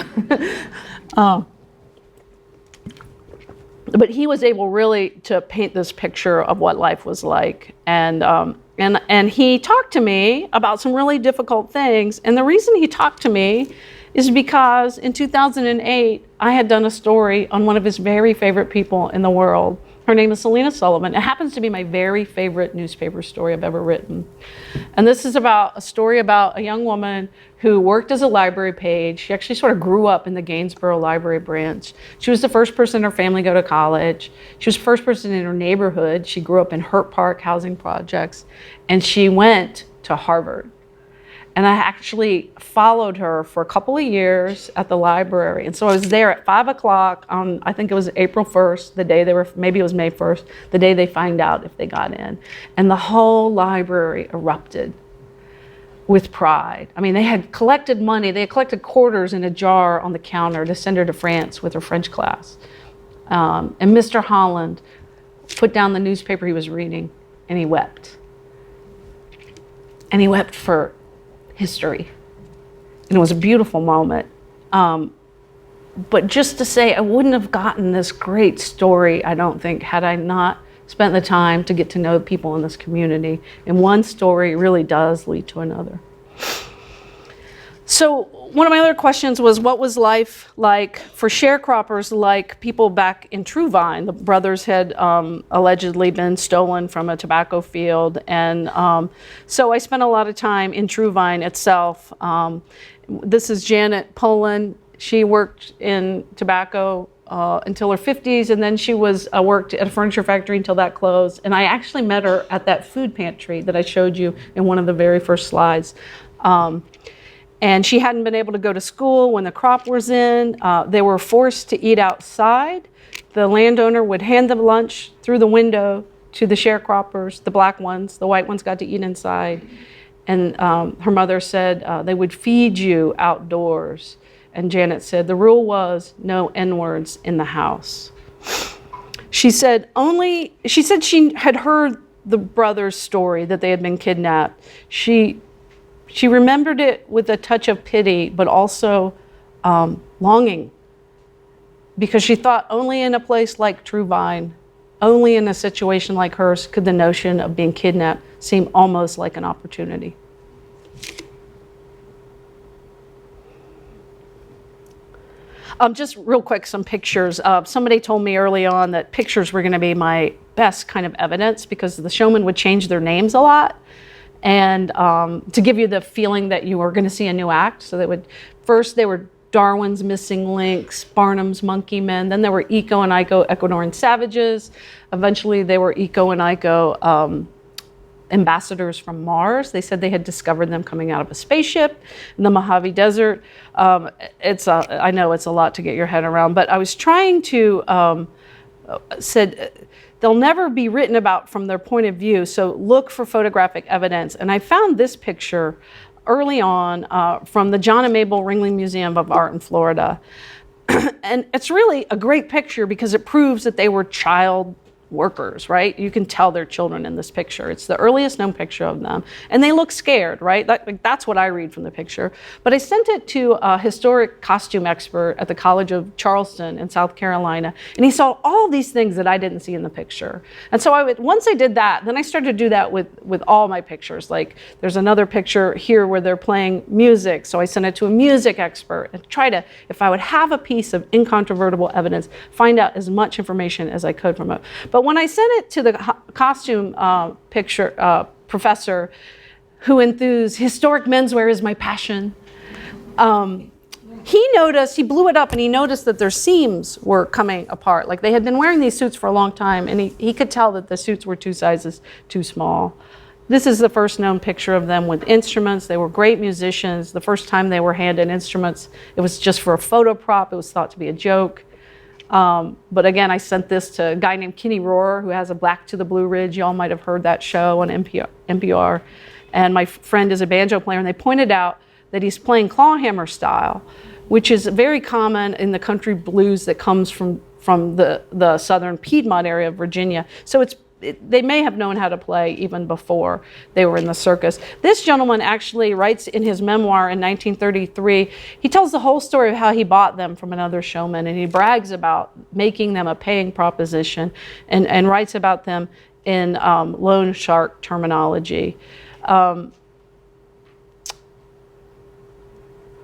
But he was able really to paint this picture of what life was like. And he talked to me about some really difficult things. And the reason he talked to me is because in 2008, I had done a story on one of his very favorite people in the world. Her name is Selena Sullivan. It happens to be my very favorite newspaper story I've ever written. And this is about a story about a young woman who worked as a library page. She actually sort of grew up in the Gainesboro Library branch. She was the first person in her family to go to college. She was the first person in her neighborhood. She grew up in Hurt Park housing projects, and she went to Harvard. And I actually followed her for a couple of years at the library. And so I was there at 5 o'clock on, I think it was April 1st, the day maybe it was May 1st, the day they find out if they got in. And the whole library erupted with pride. I mean, they had collected money. They had collected quarters in a jar on the counter to send her to France with her French class. And Mr. Holland put down the newspaper he was reading, and he wept. And he wept for history. And it was a beautiful moment. But just to say, I wouldn't have gotten this great story, I don't think, had I not spent the time to get to know people in this community. And one story really does lead to another. So one of my other questions was, what was life like for sharecroppers, like people back in Truevine? The brothers had allegedly been stolen from a tobacco field. And so I spent a lot of time in Truevine itself. This is Janet Poland. She worked in tobacco until her 50s, and then she worked at a furniture factory until that closed. And I actually met her at that food pantry that I showed you in one of the very first slides. And she hadn't been able to go to school when the crop was in. They were forced to eat outside. The landowner would hand them lunch through the window to the sharecroppers, the black ones. The white ones got to eat inside. And her mother said they would feed you outdoors. And Janet said the rule was no N-words in the house. She said she had heard the brothers' story that they had been kidnapped. She remembered it with a touch of pity, but also longing because she thought only in a place like Truevine, only in a situation like hers, could the notion of being kidnapped seem almost like an opportunity. Just real quick, some pictures. Somebody told me early on that pictures were going to be my best kind of evidence because the showmen would change their names a lot, and to give you the feeling that you were going to see a new act. So they were Darwin's Missing Links, Barnum's Monkey Men. Then there were Eco and Iko Ecuadorian Savages. Eventually they were Eco and Iko ambassadors from Mars. They said they had discovered them coming out of a spaceship in the Mojave Desert. I know it's a lot to get your head around, but I was trying to, said they'll never be written about from their point of view, so look for photographic evidence. And I found this picture early on from the John and Mabel Ringling Museum of Art in Florida. And it's really a great picture because it proves that they were child workers, right? You can tell they're children in this picture. It's the earliest known picture of them. And they look scared, right? That's what I read from the picture. But I sent it to a historic costume expert at the College of Charleston in South Carolina, and he saw all these things that I didn't see in the picture. And so once I did that, then I started to do that with all my pictures. Like there's another picture here where they're playing music, so I sent it to a music expert and try to, if I would have a piece of incontrovertible evidence, find out as much information as I could from it. But when I sent it to the costume professor who enthused, historic menswear is my passion, he blew it up and he noticed that their seams were coming apart. Like they had been wearing these suits for a long time, and he could tell that the suits were 2 sizes too small. This is the first known picture of them with instruments. They were great musicians. The first time they were handed instruments, it was just for a photo prop. It was thought to be a joke. But again, I sent this to a guy named Kenny Rohrer, who has a Black to the Blue Ridge. Y'all might have heard that show on NPR. And my friend is a banjo player, and they pointed out that he's playing clawhammer style, which is very common in the country blues that comes from the southern Piedmont area of Virginia. So they may have known how to play even before they were in the circus. This gentleman actually writes in his memoir in 1933, he tells the whole story of how he bought them from another showman, and he brags about making them a paying proposition and writes about them in loan shark terminology.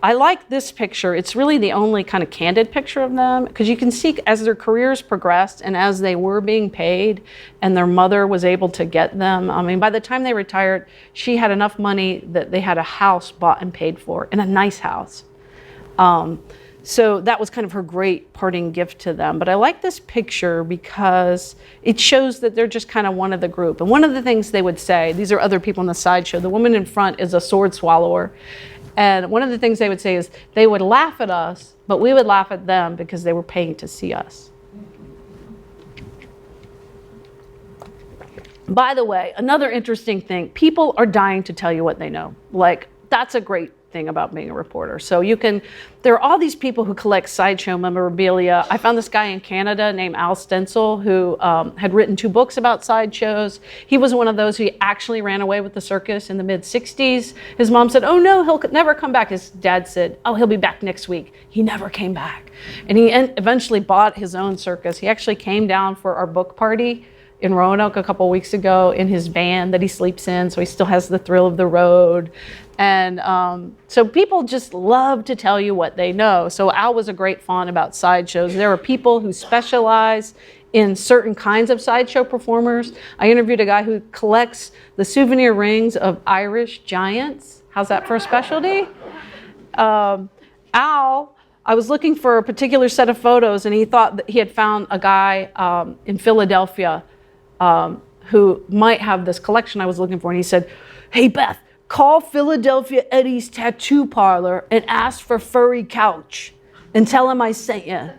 I like this picture. It's really the only kind of candid picture of them, because you can see as their careers progressed and as they were being paid and their mother was able to get them. I mean, by the time they retired, she had enough money that they had a house bought and paid for, and a nice house. So that was kind of her great parting gift to them. But I like this picture because it shows that they're just kind of one of the group. And one of the things they would say, these are other people in the sideshow, the woman in front is a sword swallower. And one of the things they would say is they would laugh at us, but we would laugh at them because they were paying to see us. By the way, another interesting thing, people are dying to tell you what they know. Like, that's a great thing about being a reporter. So there are all these people who collect sideshow memorabilia. I found this guy in Canada named Al Stencil who had written 2 books about sideshows. He was one of those who actually ran away with the circus in the mid-60s. His mom said, oh no, he'll never come back. His dad said, oh, he'll be back next week. He never came back. And he eventually bought his own circus. He actually came down for our book party in Roanoke a couple weeks ago in his van that he sleeps in, so he still has the thrill of the road. And so people just love to tell you what they know. So Al was a great fan about sideshows. There are people who specialize in certain kinds of sideshow performers. I interviewed a guy who collects the souvenir rings of Irish giants. How's that for a specialty? Al, I was looking for a particular set of photos, and he thought that he had found a guy in Philadelphia who might have this collection I was looking for. And he said, hey, Beth, call Philadelphia Eddie's tattoo parlor and ask for furry couch and tell him I sent you.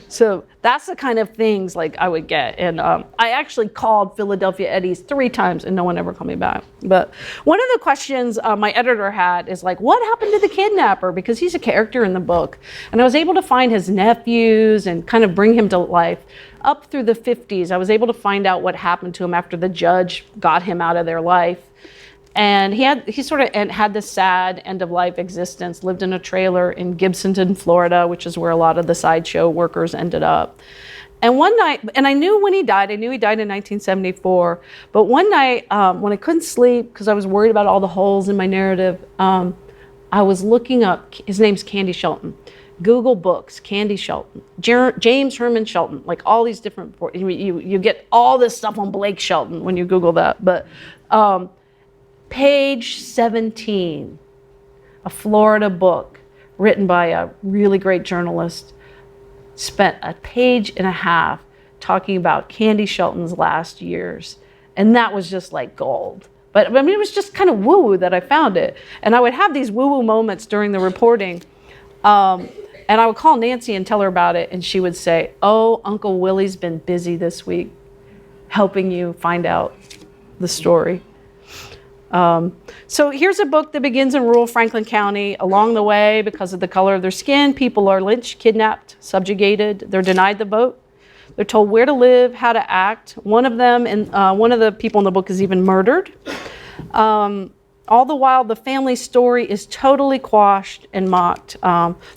So that's the kind of things like I would get. And I actually called Philadelphia Eddie's 3 times and no one ever called me back. But one of the questions my editor had is like, what happened to the kidnapper? Because he's a character in the book. And I was able to find his nephews and kind of bring him to life. Up through the 50s, I was able to find out what happened to him after the judge got him out of their life. And he sort of had this sad end-of-life existence, lived in a trailer in Gibsonton, Florida, which is where a lot of the sideshow workers ended up. And one night, and I knew when he died, in 1974, but one night when I couldn't sleep because I was worried about all the holes in my narrative, I was looking up, his name's Candy Shelton. Google books, Candy Shelton, James Herman Shelton, like all these different, you get all this stuff on Blake Shelton when you Google that, but page 17, a Florida book written by a really great journalist, spent a page and a half talking about Candy Shelton's last years. And that was just like gold. But I mean, it was just kind of woo-woo that I found it. And I would have these woo-woo moments during the reporting. And I would call Nancy and tell her about it. And she would say, oh, Uncle Willie's been busy this week helping you find out the story. So here's a book that begins in rural Franklin County. Along the way, because of the color of their skin, people are lynched, kidnapped, subjugated. They're denied the vote. They're told where to live, how to act. One of the people in the book is even murdered. All the while, the family story is totally quashed and mocked,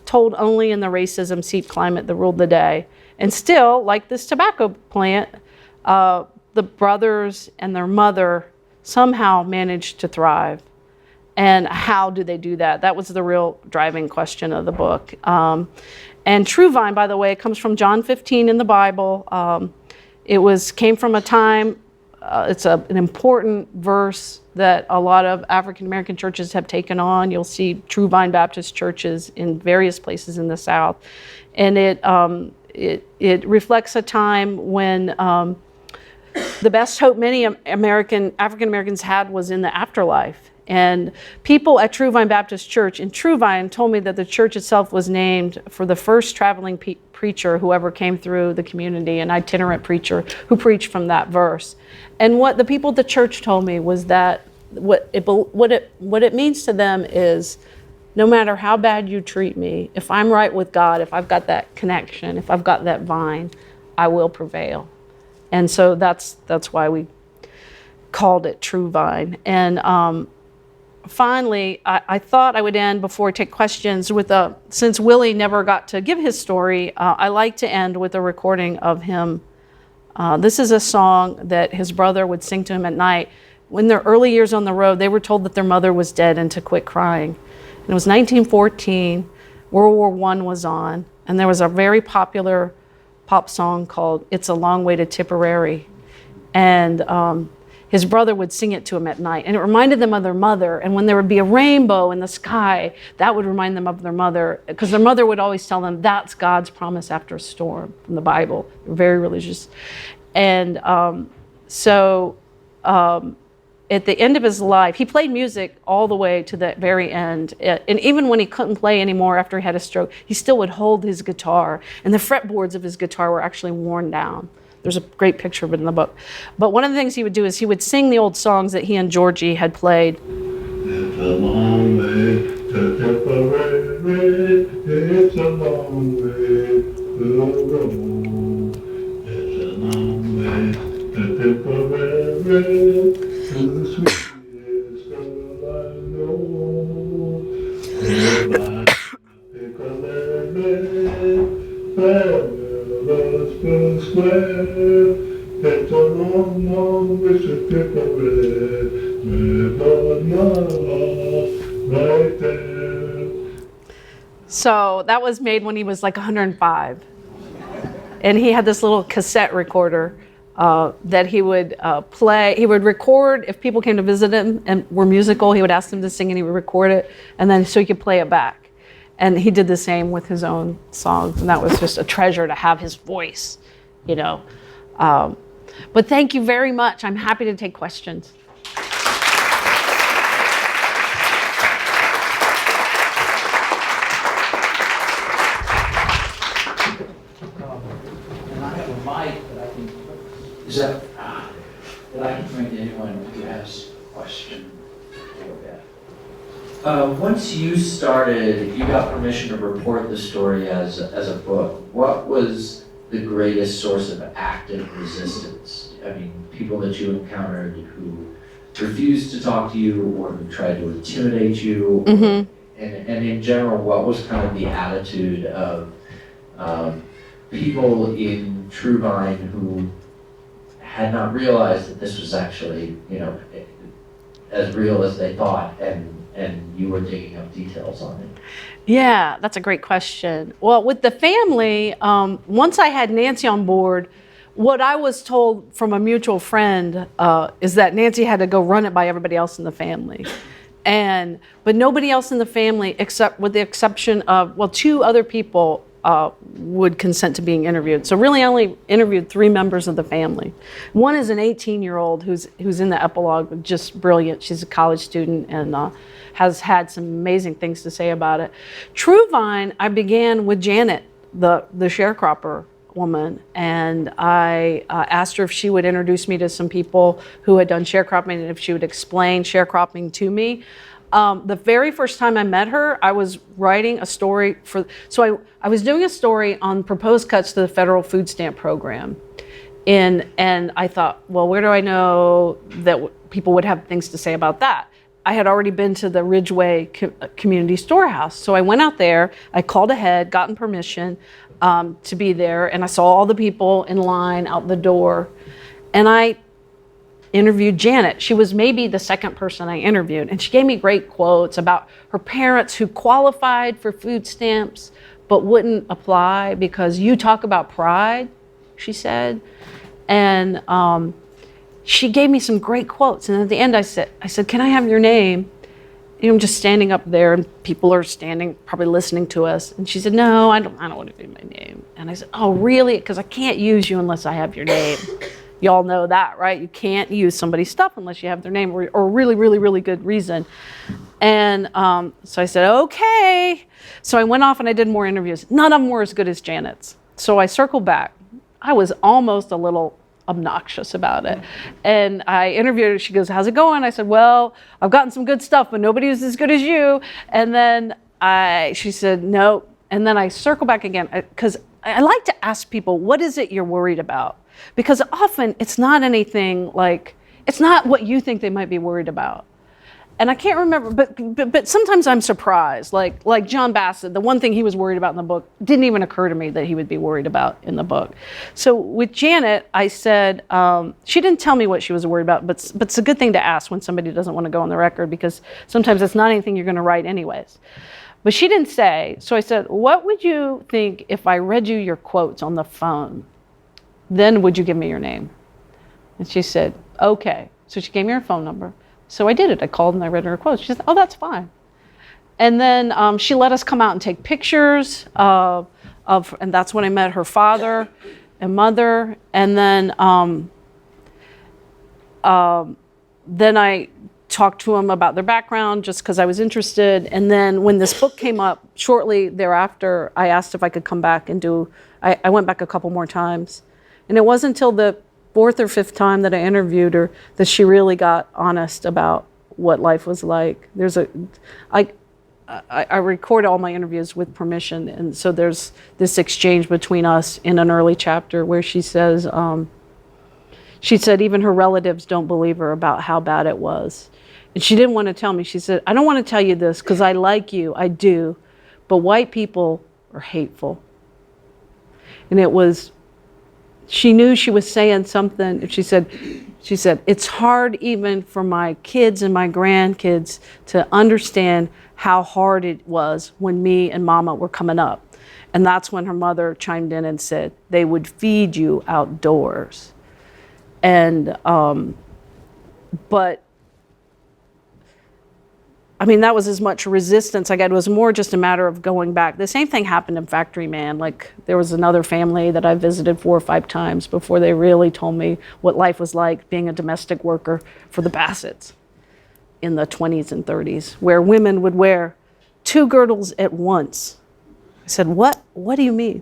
told only in the racism seep climate that ruled the day. And still, like this tobacco plant, the brothers and their mother somehow managed to thrive. And how do they do that? That was the real driving question of the book. And Truevine, by the way, comes from John 15 in the Bible. Came from a time, it's an important verse that a lot of African American churches have taken on. You'll see Truevine Baptist churches in various places in the South. And it reflects a time when the best hope many African Americans had was in the afterlife. And people at Truevine Baptist Church in Truevine told me that the church itself was named for the first traveling preacher who ever came through the community, an itinerant preacher who preached from that verse. And what the people at the church told me was that what it means to them is, no matter how bad you treat me, if I'm right with God, if I've got that connection, if I've got that vine, I will prevail. And so that's why we called it Truevine. And finally, I thought I would end before I take questions with since Willie never got to give his story, I like to end with a recording of him. This is a song that his brother would sing to him at night. In their early years on the road, they were told that their mother was dead and to quit crying. And it was 1914, World War I was on, and there was a very popular pop song called It's a Long Way to Tipperary. And his brother would sing it to him at night. And it reminded them of their mother. And when there would be a rainbow in the sky, that would remind them of their mother, because their mother would always tell them that's God's promise after a storm from the Bible. They're very religious. And at the end of his life, he played music all the way to the very end. And even when he couldn't play anymore after he had a stroke, he still would hold his guitar. And the fretboards of his guitar were actually worn down. There's a great picture of it in the book. But one of the things he would do is he would sing the old songs that he and Georgie had played. It's a long way to Tipperary, it's a long way to Rome. It's a long way to Tipperary, to the sweetest girl I know. Goodbye, Piccadilly, Farewell, Square. It's a long, long way to Tipperary, right there. So that was made when he was like 105. And he had this little cassette recorder that he would play. He would record if people came to visit him and were musical. He would ask them to sing and he would record it, and then so he could play it back. And he did the same with his own songs, and that was just a treasure to have his voice, you know. But thank you very much. I'm happy to take questions. And I have a mic that I can, that I can bring to anyone who has a question for Beth. Once you started, you got permission to report the story as a book. What was the greatest source of active resistance? I mean, people that you encountered who refused to talk to you or who tried to intimidate you? And in general, what was kind of the attitude of people in Truevine who had not realized that this was actually, as real as they thought, and you were digging up details on it? Yeah, that's a great question. Well, with the family, once I had Nancy on board, what I was told from a mutual friend is that Nancy had to go run it by everybody else in the family. But nobody else in the family, except with the exception of, two other people would consent to being interviewed. So really I only interviewed 3 members of the family. One is an 18-year-old who's in the epilogue, just brilliant. She's a college student and has had some amazing things to say about it. Truevine, I began with Janet, the sharecropper woman, and I asked her if she would introduce me to some people who had done sharecropping and if she would explain sharecropping to me. The very first time I met her, I was writing a story I was doing a story on proposed cuts to the federal food stamp program. And I thought, well, where do I know that people would have things to say about that? I had already been to the Ridgeway Community Storehouse. So I went out there, I called ahead, gotten permission to be there, and I saw all the people in line out the door. And I interviewed Janet. She was maybe the second person I interviewed, and she gave me great quotes about her parents who qualified for food stamps but wouldn't apply because you talk about pride, she said. And she gave me some great quotes. And at the end I said, can I have your name? I'm just standing up there and people are standing, probably listening to us. And she said, no, I don't want to be my name. And I said, oh, really? Because I can't use you unless I have your name. Y'all know that, right? You can't use somebody's stuff unless you have their name or really, really, really good reason. And so I said, okay. So I went off and I did more interviews. None of them were as good as Janet's. So I circled back. I was almost a little obnoxious about it. And I interviewed her. She goes, how's it going? I said, well, I've gotten some good stuff, but nobody was as good as you. And then she said, no. And then I circle back again because I like to ask people, what is it you're worried about? Because often it's not anything it's not what you think they might be worried about. And I can't remember, but sometimes I'm surprised. Like John Bassett, the one thing he was worried about in the book didn't even occur to me that he would be worried about in the book. So with Janet, I said, she didn't tell me what she was worried about, but it's a good thing to ask when somebody doesn't want to go on the record because sometimes it's not anything you're going to write anyways. But she didn't say, so I said, what would you think if I read you your quotes on the phone? Then would you give me your name? And she said, okay. So she gave me her phone number. So I did it. I called and I read her quotes. She said, oh, that's fine. And then she let us come out and take pictures and that's when I met her father and mother. And then I talked to them about their background just because I was interested. And then when this book came up shortly thereafter, I asked if I could come back and I went back a couple more times. And it wasn't until the 4th or 5th time that I interviewed her that she really got honest about what life was like. I record all my interviews with permission, and so there's this exchange between us in an early chapter where she says, she said even her relatives don't believe her about how bad it was. And she didn't want to tell me. She said, I don't want to tell you this because I like you, I do, but white people are hateful. And she knew she was saying something. She said, it's hard even for my kids and my grandkids to understand how hard it was when me and Mama were coming up. And that's when her mother chimed in and said, they would feed you outdoors. And, but, I mean, that was as much resistance I got. It was more just a matter of going back. The same thing happened in Factory Man. Like, there was another family that I visited 4 or 5 times before they really told me what life was like being a domestic worker for the Bassetts in the 20s and 30s, where women would wear 2 girdles at once. I said, what? What do you mean?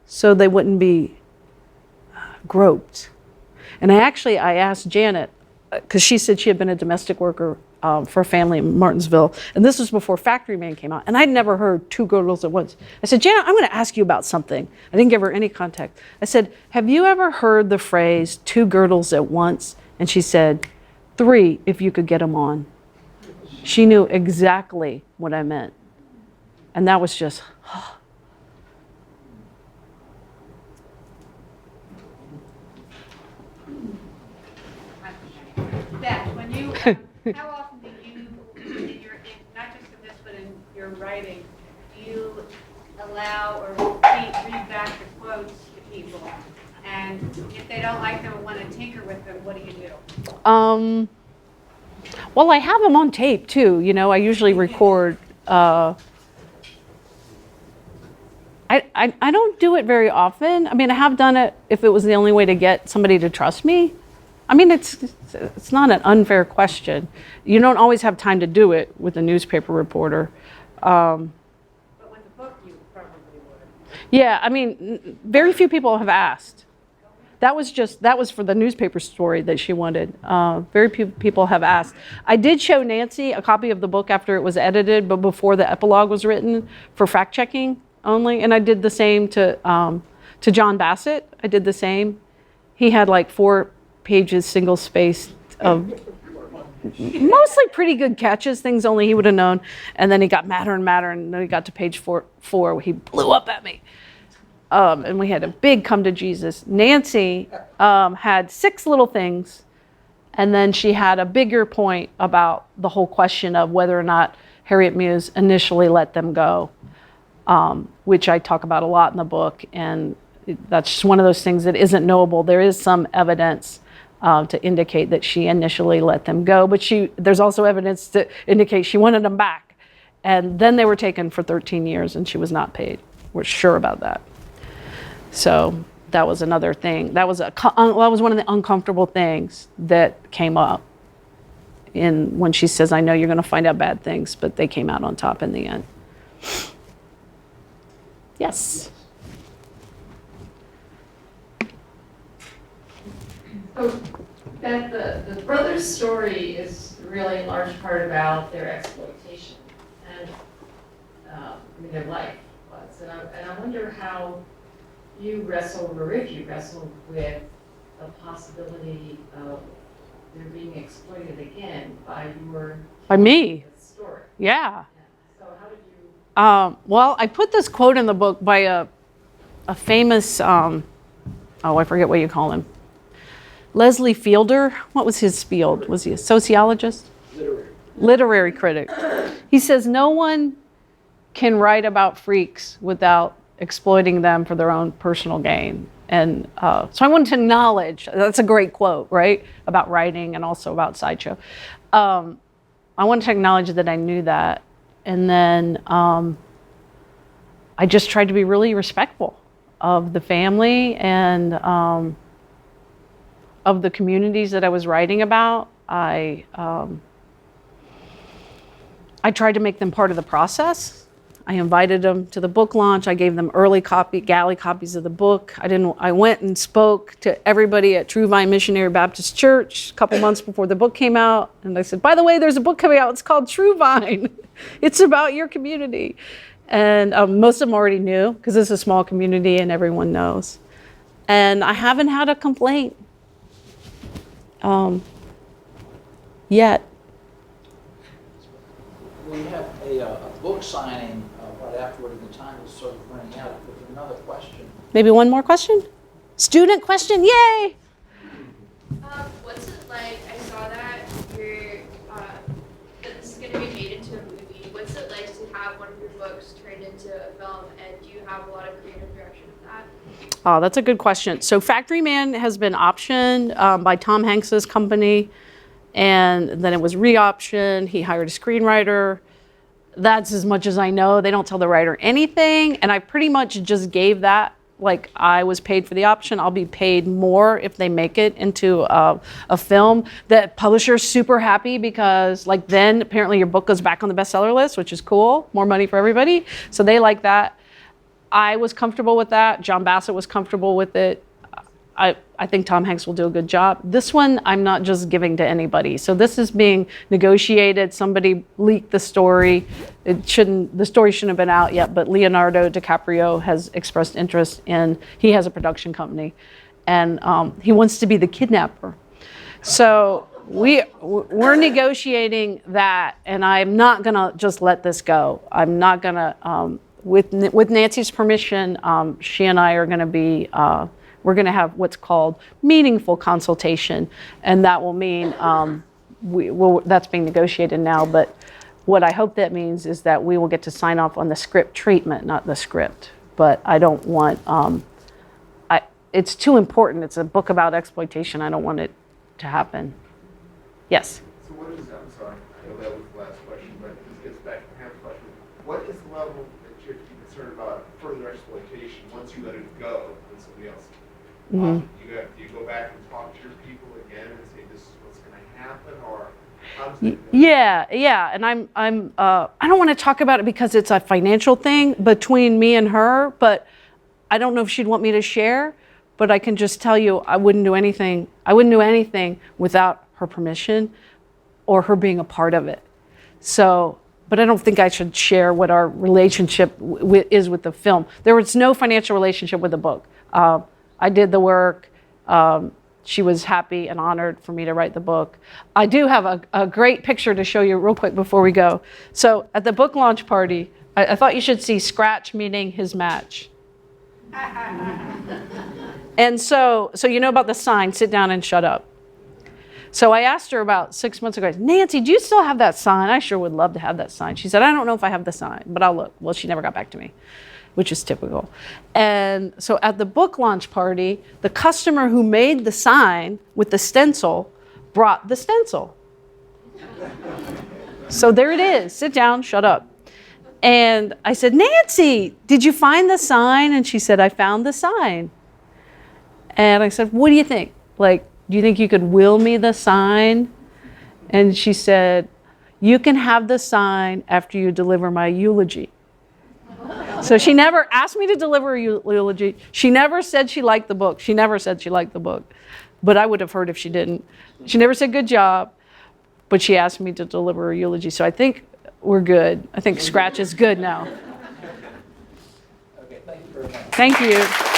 So they wouldn't be groped. And I asked Janet, because she said she had been a domestic worker for a family in Martinsville. And this was before Factory Man came out. And I'd never heard 2 girdles at once. I said, Janet, I'm going to ask you about something. I didn't give her any context. I said, have you ever heard the phrase 2 girdles at once? And she said, 3 if you could get them on. She knew exactly what I meant. And that was just, Beth, when you, how often do you, not just in this, but in your writing, do you allow or read back the quotes to people? And if they don't like them or want to tinker with them, what do you do? well, I have them on tape too. You know, I usually record. I don't do it very often. I mean, I have done it if it was the only way to get somebody to trust me. I mean, it's not an unfair question. You don't always have time to do it with a newspaper reporter. But with the book, you probably would. Yeah, I mean, very few people have asked. That was for the newspaper story that she wanted. Very few people have asked. I did show Nancy a copy of the book after it was edited, but before the epilogue was written, for fact checking only. And I did the same to John Bassett. I did the same. He had like 4 pages, single spaced, of mostly pretty good catches, things only he would have known. And then he got madder and madder, and then he got to page 4, he blew up at me. And we had a big come to Jesus. Nancy had 6 little things, and then she had a bigger point about the whole question of whether or not Harriet Muse initially let them go, which I talk about a lot in the book, and that's just one of those things that isn't knowable. There is some evidence to indicate that she initially let them go, but there's also evidence to indicate she wanted them back. And then they were taken for 13 years, and she was not paid. We're sure about that. So that was another thing. That was one of the uncomfortable things that came up when she says, "I know you're going to find out bad things," but they came out on top in the end. Yes. So, Beth, the brothers' story is really in large part about their exploitation and their life was. And I wonder how you wrestled, or if you wrestled with the possibility of their being exploited again by me. Story. Yeah. So how did you? Well, I put this quote in the book by a famous, I forget what you call him. Leslie Fielder. What was his field? Was he a sociologist? Literary critic. He says no one can write about freaks without exploiting them for their own personal gain. And so I wanted to acknowledge, that's a great quote, right? About writing and also about Sideshow. I wanted to acknowledge that I knew that. And then I just tried to be really respectful of the family and of the communities that I was writing about. I tried to make them part of the process. I invited them to the book launch. I gave them galley copies of the book. I went and spoke to everybody at Truevine Missionary Baptist Church a couple months before the book came out. And I said, by the way, there's a book coming out. It's called Truevine. It's about your community. And most of them already knew, because it's a small community and everyone knows. And I haven't had a complaint yet. We have a book signing right afterward, and the time is sort of running out. But there's another question. Maybe one more question? Student question, yay! What's it like? I saw that that this is going to be made into a movie. What's it like to have one of your books turned into a film, and do you have a lot of creative direction of that? Oh, that's a good question. So Factory Man has been optioned by Tom Hanks's company, and then it was re-optioned. He hired a screenwriter. That's as much as I know. They don't tell the writer anything, and I pretty much just gave that, like I was paid for the option. I'll be paid more if they make it into a film. The publisher's super happy because like then apparently your book goes back on the bestseller list, which is cool. More money for everybody. So they like that. I was comfortable with that. John Bassett was comfortable with it. I think Tom Hanks will do a good job. This one, I'm not just giving to anybody. So this is being negotiated. Somebody leaked the story. The story shouldn't have been out yet, but Leonardo DiCaprio has expressed interest he has a production company, and he wants to be the kidnapper. So we're negotiating that, and I'm not gonna just let this go. I'm not gonna, with Nancy's permission, she and I are gonna be, we're gonna have what's called meaningful consultation, and that will mean, that's being negotiated now, but what I hope that means is that we will get to sign off on the script treatment, not the script. But I don't want, it's too important. It's a book about exploitation. I don't want it to happen. Yes? So what is, I'm sorry, I know that was the last question, but this gets back to Pam's question. What is the level that you're concerned about further exploitation once you let it go with somebody else? Mm-hmm. Do you go back and talk to your people again and say this is what's going to happen, or how does it go? Yeah, and I don't want to talk about it because it's a financial thing between me and her, but I don't know if she'd want me to share, but I can just tell you I wouldn't do anything without her permission or her being a part of it. So, but I don't think I should share what our relationship is with the film. There was no financial relationship with the book. I did the work. She was happy and honored for me to write the book. I do have a great picture to show you real quick before we go. So at the book launch party, I thought you should see Scratch meeting his match. And so you know about the sign, sit down and shut up. So I asked her about 6 months ago, Nancy, do you still have that sign? I sure would love to have that sign. She said, I don't know if I have the sign, but I'll look. Well, she never got back to me, which is typical. And so at the book launch party, the customer who made the sign with the stencil brought the stencil. So there it is, sit down, shut up. And I said, Nancy, did you find the sign? And she said, I found the sign. And I said, what do you think? Like, do you think you could will me the sign? And she said, you can have the sign after you deliver my eulogy. So she never asked me to deliver a eulogy. She never said she liked the book. She never said she liked the book. But I would have heard if she didn't. She never said good job, but she asked me to deliver a eulogy. So I think we're good. I think Scratch is good now. Okay, thank you very much. Thank you.